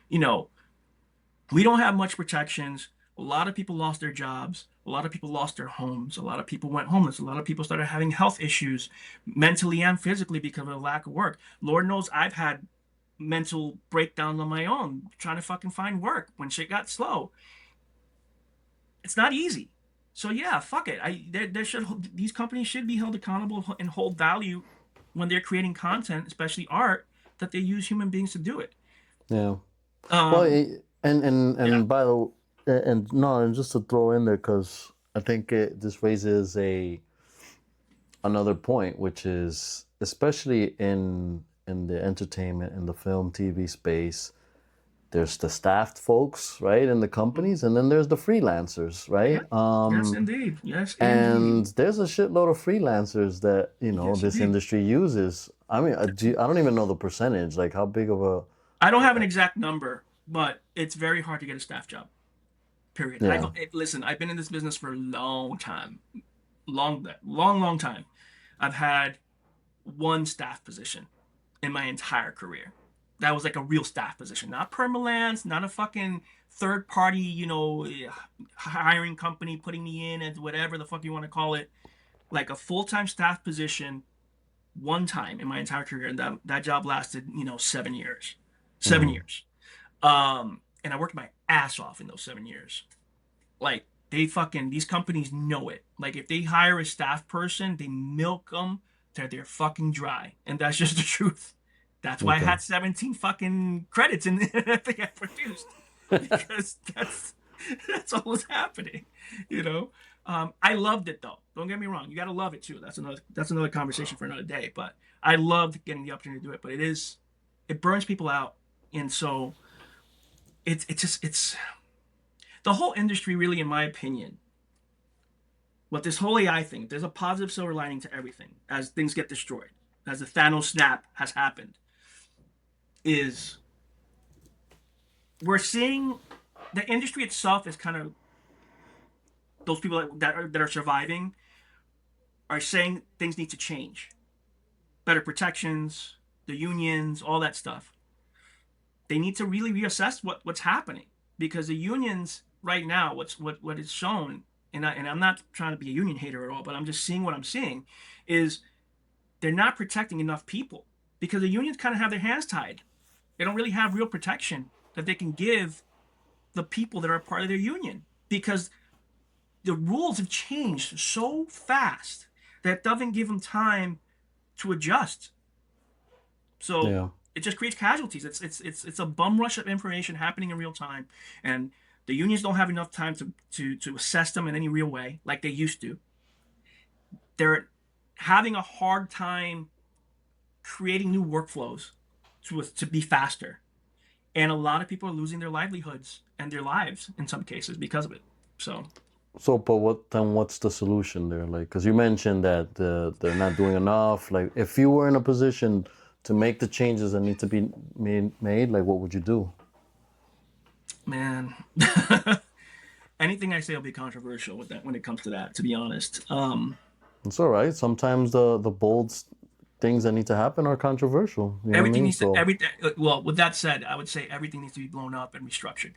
you know, we don't have much protections. A lot of people lost their jobs. A lot of people lost their homes. A lot of people went homeless. A lot of people started having health issues, mentally and physically, because of a lack of work. Lord knows I've had mental breakdowns on my own trying to fucking find work when shit got slow. It's not easy. So yeah, fuck it. There should these companies should be held accountable and hold value when they're creating content, especially art, that they use human beings to do it. Yeah. Well, Um, yeah, and by the and no, and just to throw in there because I think this raises a another point, which is especially in the entertainment in the film TV space, there's the staffed folks, right, in the mhm. companies, and then there's the freelancers, Yeah, right? yes, indeed, yes, And indeed, there's a shitload of freelancers that yes, this indeed. industry uses. I mean, I don't even know the percentage, like how big of a I don't have an exact number, but it's very hard to get a staff job. Period. yeah. Listen. I've been in this business for a long time, long time. I've had one staff position in my entire career. That was like a real staff position, not permalance, not a fucking third party, hiring company putting me in as whatever the fuck you want to call it. Like a full time staff position, one time in my entire career, and that job lasted, 7 years, seven Mm, years. And I worked my ass off in those 7 years. Like these companies know it. Like if they hire a staff person, they milk them till they're fucking dry, and that's just the truth. That's why I okay. had 17 fucking credits in everything I produced because that's what was happening, you know. I loved it though. Don't get me wrong. You gotta love it too. That's another conversation for another day. But I loved getting the opportunity to do it. But it burns people out, and so it's the whole industry really, in my opinion, what this whole AI thing, there's a positive silver lining to everything as things get destroyed, as the Thanos snap has happened, is we're seeing the industry itself is kind of those people that are surviving are saying things need to change. Better protections, the unions, all that stuff. They need to really reassess what's happening because the unions right now, what is shown, and I'm not trying to be a union hater at all, but I'm just seeing what I'm seeing, is they're not protecting enough people because the unions kind of have their hands tied. They don't really have real protection that they can give the people that are part of their union because the rules have changed so fast that doesn't give them time to adjust. So Yeah. it just creates casualties. It's a bum rush of information happening in real time, and the unions don't have enough time to assess them in any real way like they used to. They're having a hard time creating new workflows to be faster, and a lot of people are losing their livelihoods and their lives in some cases because of it. So So, but what's the solution there? Like, because you mentioned that they're not doing enough. Like, if you were in a position to make the changes that need to be made, like, what would you do? man, anything I say will be controversial with that when it comes to that. To be honest, It's all right. Sometimes the bold things that need to happen are controversial. You know what I everything mean? needs to So, everything. Well, with that said, I would say everything needs to be blown up and restructured.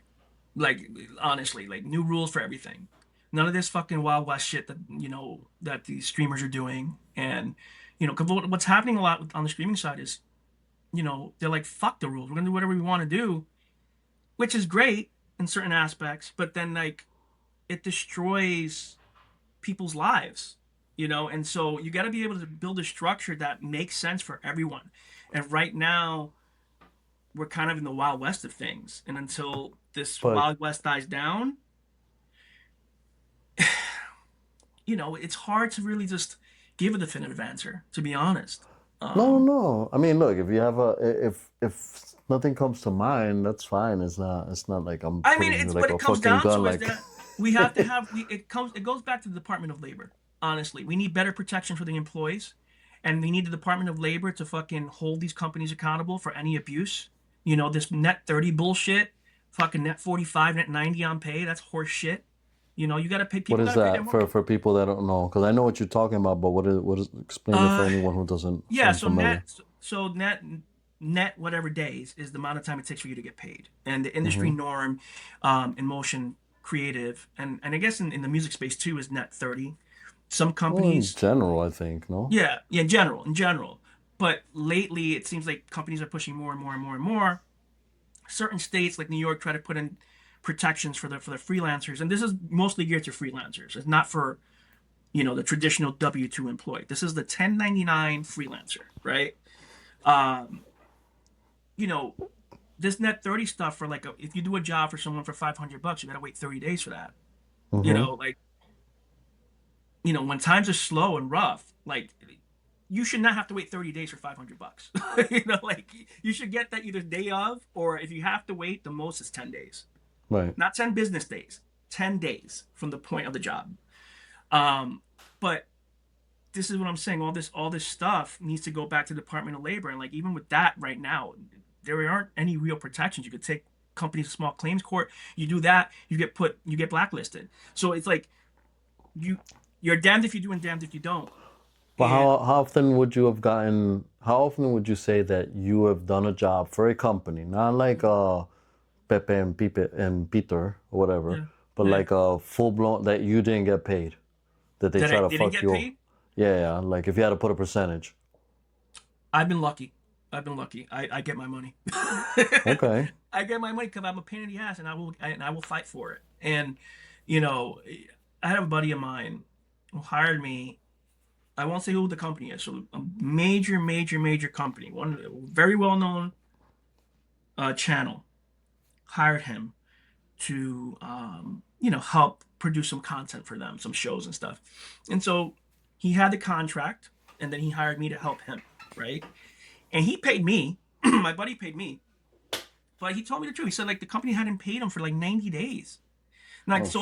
Like honestly, like new rules for everything. None of this fucking Wild West shit that that these streamers are doing, and 'cause what's happening a lot on the streaming side is they're like fuck the rules. We're gonna do whatever we want to do, which is great in certain aspects, but then like it destroys people's lives, and so you got to be able to build a structure that makes sense for everyone. And right now we're kind of in the wild west of things, and until this but wild west dies down, it's hard to really just give a definitive answer, to be honest. no, um no. I mean, look, if you have a if nothing comes to mind, that's fine. It's not like I'm I mean, putting you it's like what a it comes fucking down gun. to is Like, that we have to have it goes back to the Department of Labor. Honestly, we need better protection for the employees, and we need the Department of Labor to fucking hold these companies accountable for any abuse. This net 30 bullshit, fucking net 45, net 90 on pay, that's horse shit. You got to pay what people, got is to pay their that money. for people that don't know? Because I know what you're talking about, but what is explain it for Uh anyone who doesn't yeah, sound familiar. so net whatever days is the amount of time it takes for you to get paid. And the industry Mm-hmm. norm in motion creative and I guess in the music space too is net 30. Some Well, in companies, general, I think no. yeah, in general. But lately it seems like companies are pushing more and more and more and more. Certain states like New York try to put in protections for the freelancers, and this is mostly geared to freelancers. It's not for the traditional W-2 employee. This is the 1099 freelancer, right? Um, you know, this net 30 stuff for like if you do a job for someone for $500, you gotta wait 30 days for that. Mm-hmm. Like when times are slow and rough, like you should not have to wait 30 days for $500. Like you should get that either day of, or if you have to wait, the most is 10 days, Right. not 10 business days, 10 days from the point of the job. Um, but this is what I'm saying. All this stuff needs to go back to the Department of Labor, and like even with that right now, there aren't any real protections. You could take companies to small claims court. You do that, you get blacklisted. So it's like you you're damned if you do and damned if you don't. But And how often would you have gotten? How often would you say that you have done a job for a company, not like Pepe and Pipe and Peter or whatever, yeah, but yeah, like a full blown that you didn't get paid, that they that try I to didn't fuck get you? paid. Yeah, yeah. Like if you had to put a percentage. I've been lucky. I've been lucky. I get my money. Okay. I get my money because I'm a pain in the ass, and I will fight for it. And you know, I had a buddy of mine who hired me. I won't say who the company is. So a major, major, major company, one very well known channel, hired him to help produce some content for them, some shows and stuff. And so he had the contract, and then he hired me to help him, right? And he paid me. My buddy paid me, but he told me the truth. He said like the company hadn't paid him for like 90 days. Like Oh shit.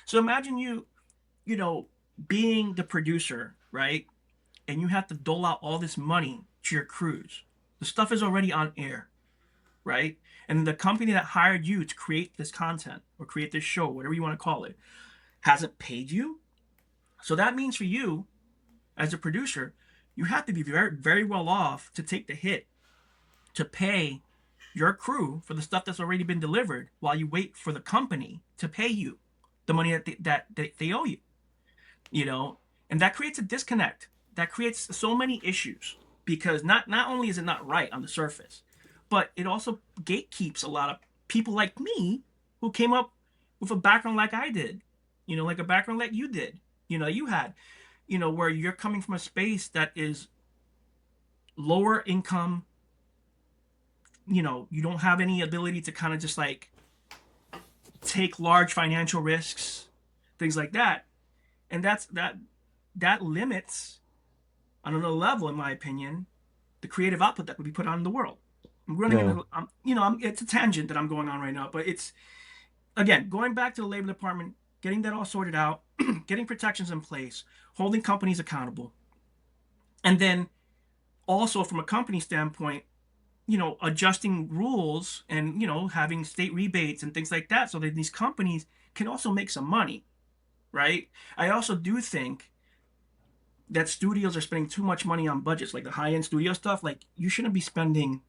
so imagine you know being the producer, right? And you have to dole out all this money to your crews. The stuff is already on air, right? And the company that hired you to create this content or create this show, whatever you want to call it, hasn't paid you. So that means for you, as a producer, you have to be very, very well off to take the hit to pay your crew for the stuff that's already been delivered while you wait for the company to pay you the money that they owe you, you know? And that creates a disconnect. That creates so many issues because not only is it not right on the surface, but it also gatekeeps a lot of people like me who came up with a background like I did, like a background like you did, you had, where you're coming from a space that is lower income, you don't have any ability to kind of just like take large financial risks, things like that. And that limits on another level, in my opinion, the creative output that would be put out in the world. I'm running Yeah. into, it's a tangent that I'm going on right now, but it's again going back to the labor department, getting that all sorted out, getting protections in place, holding companies accountable, and then also from a company standpoint, adjusting rules and having state rebates and things like that, so that these companies can also make some money, right? I also do think that studios are spending too much money on budgets, like the high-end studio stuff. Like you shouldn't be spending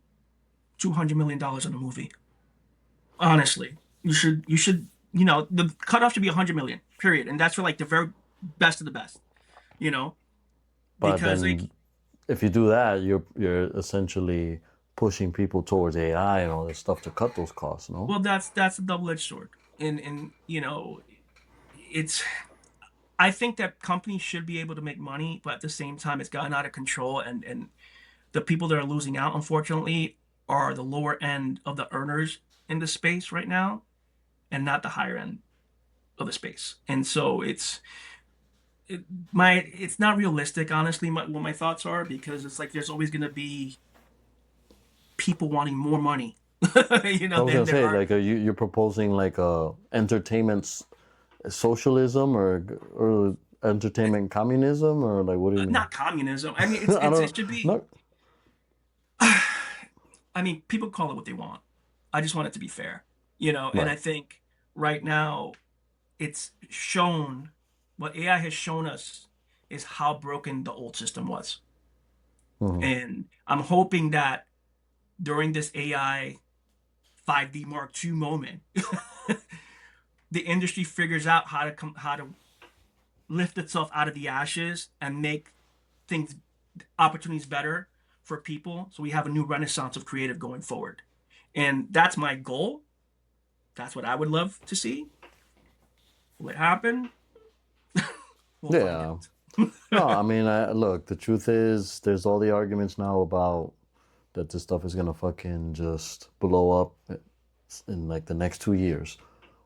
$200 million on a movie. Honestly, you should the cutoff should be 100 million, period, and that's for like the very best of the best. You know, But because like then if you do that, you're essentially pushing people towards AI and all this stuff to cut those costs, no? well, that's a double-edged sword, and it's I think that companies should be able to make money, but at the same time, it's gotten out of control, and the people that are losing out, unfortunately, are the lower end of the earners in the space right now, and not the higher end of the space. And so it's not realistic, honestly, what my thoughts are, because it's like there's always going to be people wanting more money, I was than gonna there say, are. like, are you're proposing like a entertainment socialism or entertainment communism or like what do you mean? Not communism. I mean, I don't it should be. not I mean, people call it what they want. I just want it to be fair, and right. I think right now it's shown what AI has shown us is how broken the old system was. Hmm. And I'm hoping that during this AI 5D Mark II moment, the industry figures out how to lift itself out of the ashes and make things opportunities better for people, so we have a new renaissance of creative going forward. And that's my goal. That's what I would love to see. Will it happen? We'll find Yeah. out. No, I mean, look, the truth is, there's all the arguments now about that this stuff is gonna fucking just blow up in like the next 2 years.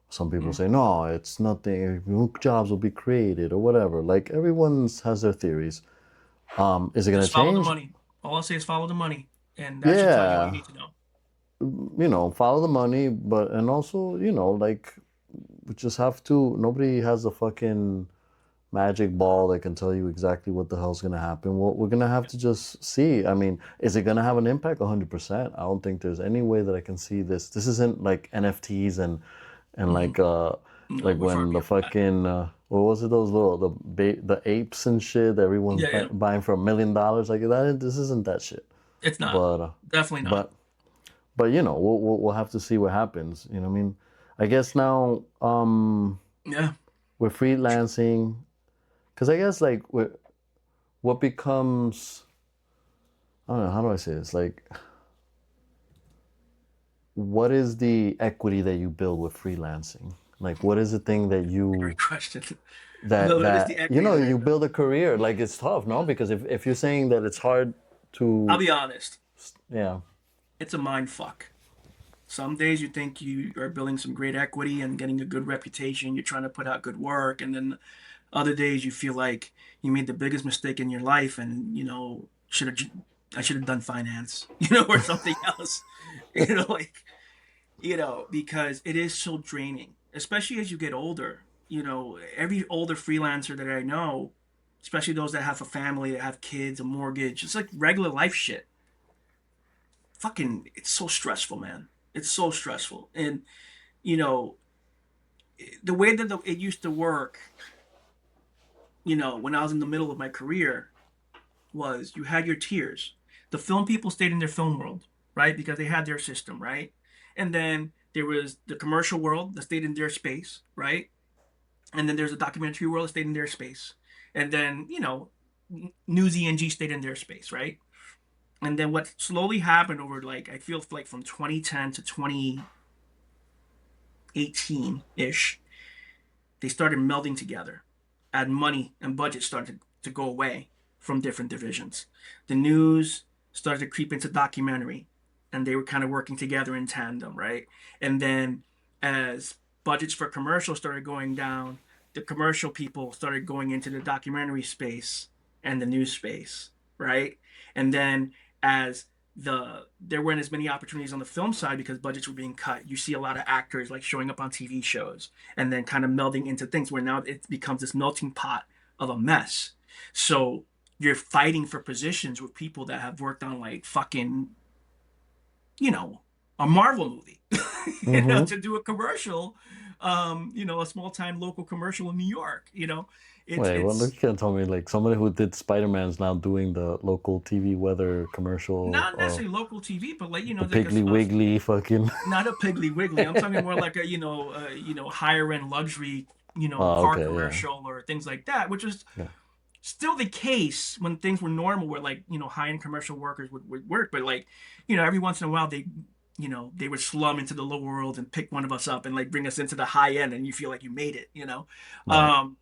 Some people Mm. say, no, it's nothing, new jobs will be created or whatever. Like everyone's has their theories. Is it gonna Just follow the change? money. All I'll say is follow the money, and that should tell you all you Yeah, need to know. follow the money, but and also, like we just have to. Nobody has a fucking magic ball that can tell you exactly what the hell's gonna happen. We're gonna have to just see. I mean, is it gonna have an impact? 100%. I don't think there's any way that I can see this. This isn't like NFTs and Mm. No, like we're far when the beyond that. fucking what was it, those little the apes and shit that everyone's Yeah, yeah. buying for $1 million, like that. This isn't that shit. It's not. But Definitely not. but but we'll have to see what happens. You know what I mean? I guess now Yeah. we're freelancing because I guess like what becomes, I don't know, how do I say this, like what is the equity that you build with freelancing? Like what is the thing that you Great question. What is the that equity that I you built? build a career? Like it's tough, no? Because if you're saying that it's hard I'll to, be honest. yeah. It's a mind fuck. Some days you think you are building some great equity and getting a good reputation. You're trying to put out good work, and then other days you feel like you made the biggest mistake in your life, and should have I should have done finance, or something else, like because it is so draining, especially as you get older. Every older freelancer that I know, especially those that have a family, that have kids, a mortgage, it's like regular life shit. Fucking, it's so stressful, man. It's so stressful, and you know the way that it used to work. When I was in the middle of my career, was you had your tiers. The film people stayed in their film world, right? Because they had their system, right? And then there was the commercial world that stayed in their space, right? And then there's a documentary world that stayed in their space. And then, News ENG stayed in their space, right? And then what slowly happened over like I feel like from 2010 to 2018-ish, they started melding together. And money and budget started to go away from different divisions. The news started to creep into documentary, and they were kind of working together in tandem, right? And then as budgets for commercials started going down, the commercial people started going into the documentary space and the news space, right? And then as there weren't as many opportunities on the film side because budgets were being cut. You see a lot of actors like showing up on TV shows and then kind of melding into things where now it becomes this melting pot of a mess. So you're fighting for positions with people that have worked on like fucking, a Marvel movie, Mm-hmm. to do a commercial, a small time local commercial in New York. It's Wait, well, it's look, you can't tell me like somebody who did Spider-Man's now doing the local TV weather commercial, not necessarily local TV, but like the like Piggly a Wiggly fucking. not a Piggly Wiggly. I'm talking more like a higher end luxury Oh, car okay, yeah, commercial or things like that, which is yeah. still the case when things were normal, where like high end commercial workers would work, but like every once in a while they would slum into the lower world and pick one of us up and like bring us into the high end, and you feel like you made it. Right. Um,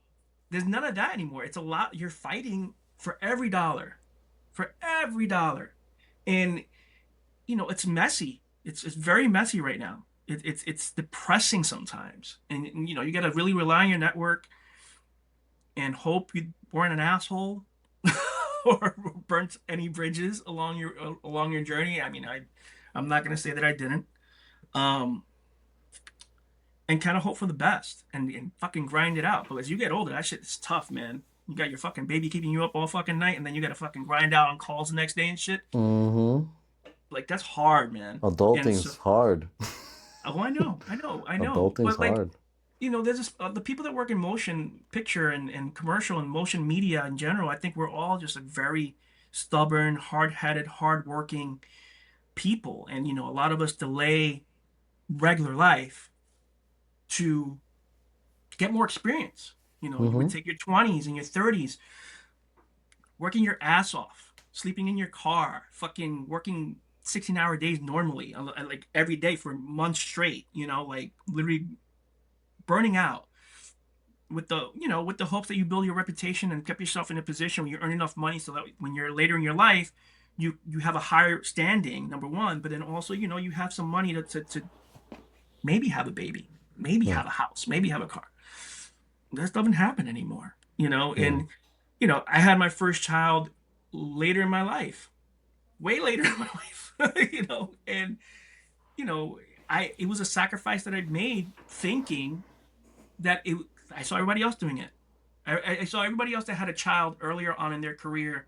there's none of that anymore. It's a lot. You're fighting for every dollar, and it's messy. It's very messy right now. It's depressing sometimes, and you got to really rely on your network and hope you weren't an asshole or burnt any bridges along your journey. I mean, I'm not gonna say that I didn't. Um, and kind of hope for the best and fucking grind it out. But as you get older, that shit is tough, man. You got your fucking baby keeping you up all fucking night, and then you got to fucking grind out on calls the next day and shit. Mm-hmm. Like that's hard, man. And so, Adulting's hard. oh, I know. Adulting's But like, hard. there's just the people that work in motion picture and commercial and motion media in general. I think we're all just like very stubborn, hard-headed, hard-working people, and a lot of us delay regular life to get more experience. You would Mm-hmm. take your 20s and your 30s working your ass off, sleeping in your car, fucking working 16-hour days normally, like every day for months straight, like literally burning out with the hopes that you build your reputation and kept yourself in a position where you earn enough money so that when you're later in your life, you have a higher standing, number one, but then also, you have some money to maybe have a baby, maybe Yeah. have a house, maybe have a car. That doesn't happen anymore, Yeah. and I had my first child later in my life, way later in my life, and you know, it was a sacrifice that I made thinking that I saw everybody else doing it. I saw everybody else that had a child earlier on in their career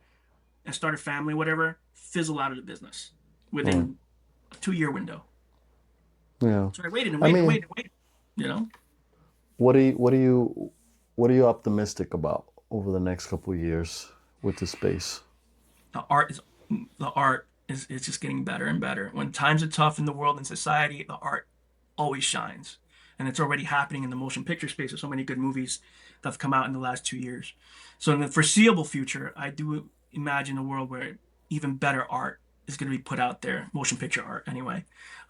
and started family, whatever, fizzle out of the business Mm. within a 2-year window. Yeah. So I waited and I waited and mean, waited and waited. You know, what are you optimistic about over the next couple of years with the space? the art is the art is just getting better and better. When times are tough in the world and society, the art always shines, and it's already happening in the motion picture space. There's so many good movies that have come out in the last 2 years. So in the foreseeable future, I do imagine a world where even better art is going to be put out there, motion picture art anyway.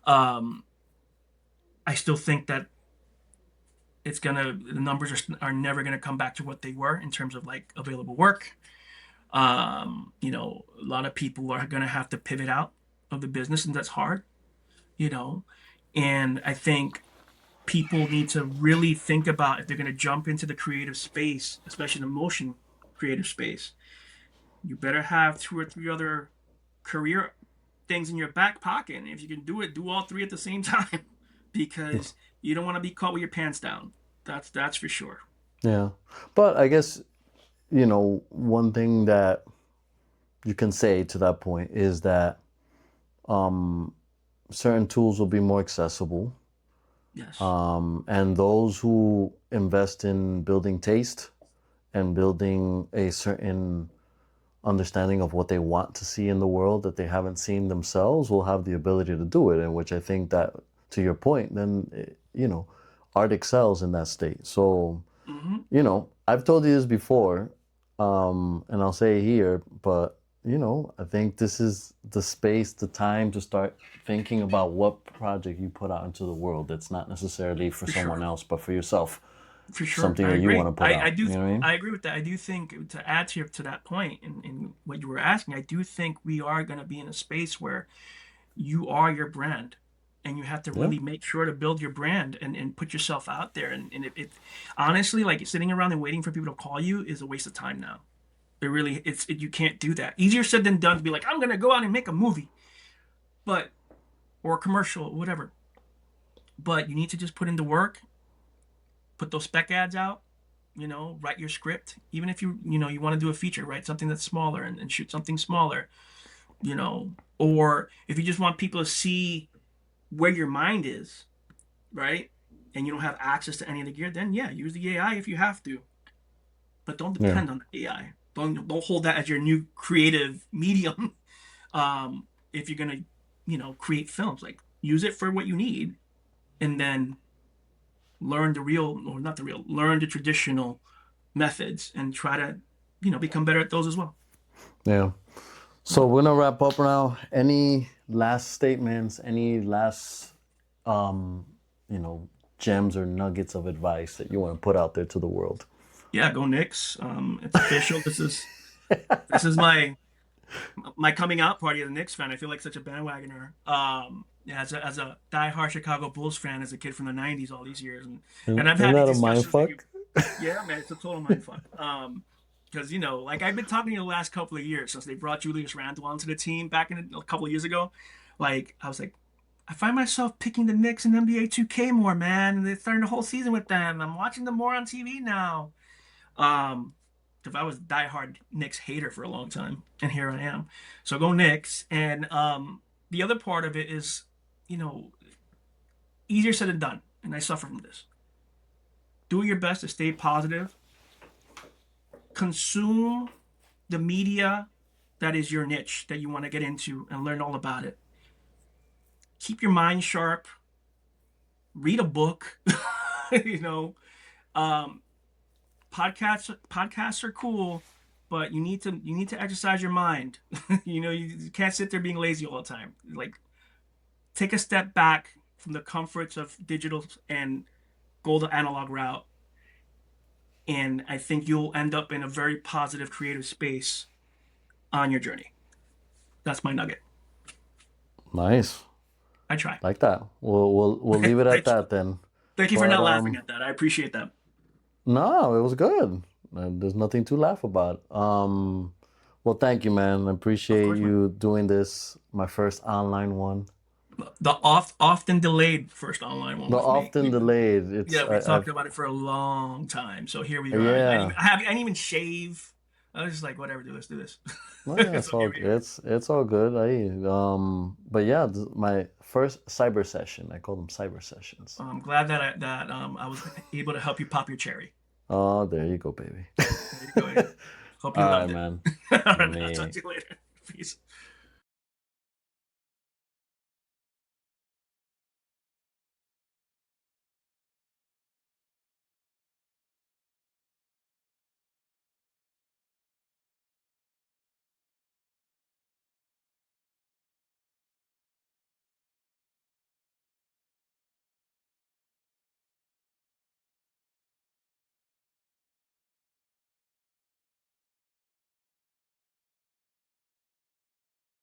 Um, I still think that the numbers are never gonna come back to what they were in terms of like available work. A lot of people are gonna have to pivot out of the business, and that's hard. You know, and I think people need to really think about if they're gonna jump into the creative space, especially the motion creative space. You better have two or three other career things in your back pocket. And if you can do it, do all three at the same time, because you don't want to be caught with your pants down. That's for sure. Yeah. But I guess, one thing that you can say to that point is that um, certain tools will be more accessible. Yes. And those who invest in building taste and building a certain understanding of what they want to see in the world that they haven't seen themselves will have the ability to do it. And which I think that, to your point, then, art excels in that state. So, Hmm. I've told you this before, and I'll say it here, but, I think this is the space, the time to start thinking about what project you put out into the world that's not necessarily for For someone sure. else, but for yourself, For sure. something I that you want agree. to put I out. do You know what I mean? I agree with that. I do think, to add to that point in what you were asking, I do think we are going to be in a space where you are your brand, and you have to Yeah. really make sure to build your brand and put yourself out there. And it honestly, like, sitting around and waiting for people to call you is a waste of time now. It really, you can't do that. Easier said than done to be like, I'm gonna go out and make a movie, but or a commercial, whatever. But you need to just put in the work, put those spec ads out, write your script. Even if you want to do a feature, write something that's smaller and shoot something smaller, or if you just want people to see where your mind is, right? And you don't have access to any of the gear, then yeah, use the AI if you have to, but don't Yeah. depend on the AI. Don't hold that as your new creative medium. If you're gonna, create films, like, use it for what you need, and then learn the real, or not the real, learn the traditional methods and try to, become better at those as well. Yeah. So we're gonna wrap up now. Any last statements? Any last, um, you know, gems or nuggets of advice that you want to put out there to the world? Yeah, go Knicks. It's official. This is my coming out party as a Knicks fan. I feel like such a bandwagoner. Yeah, as a diehard Chicago Bulls fan, as a kid from the '90s, all these years, and I've Isn't had these that a mind discussions with you. fuck? Yeah, man, it's a total mindfuck. Because, like, I've been talking to you the last couple of years since they brought Julius Randle onto the team back in a couple of years ago. Like, I was like, I find myself picking the Knicks in NBA 2K more, man. And they're starting the whole season with them. I'm watching them more on TV now. Um, because I was a diehard Knicks hater for a long time, and here I am. So go Knicks. And the other part of it is, you know, easier said than done, and I suffer from this. Do your best to stay positive. Consume the media that is your niche that you want to get into and learn all about it. Keep your mind sharp. Read a book. you know, um, podcasts are cool, but you need to exercise your mind. You can't sit there being lazy all the time. Like, take a step back from the comforts of digital and go the analog route. And I think you'll end up in a very positive creative space on your journey. That's my nugget. Nice, I try. like that. We'll leave it at thank, that then. thank you for But not laughing at that. I appreciate that. no, it was good. There's nothing to laugh about. Well, thank you, man. I Of appreciate course, man. you doing this. My first online one. The often delayed first online one The with me. often delayed. It's Yeah, we talked I've about it for a long time. So here we are. yeah. I didn't even shave. I was just like, whatever, let's do this. No, yeah, So here we are. it's all good. But yeah, my first cyber session. I call them cyber sessions. I'm glad that I was able to help you pop your cherry. Oh, there you go, baby. There you go. Hope you All right, loved it. man. All right, man. I'll talk Me. to you later. Peace.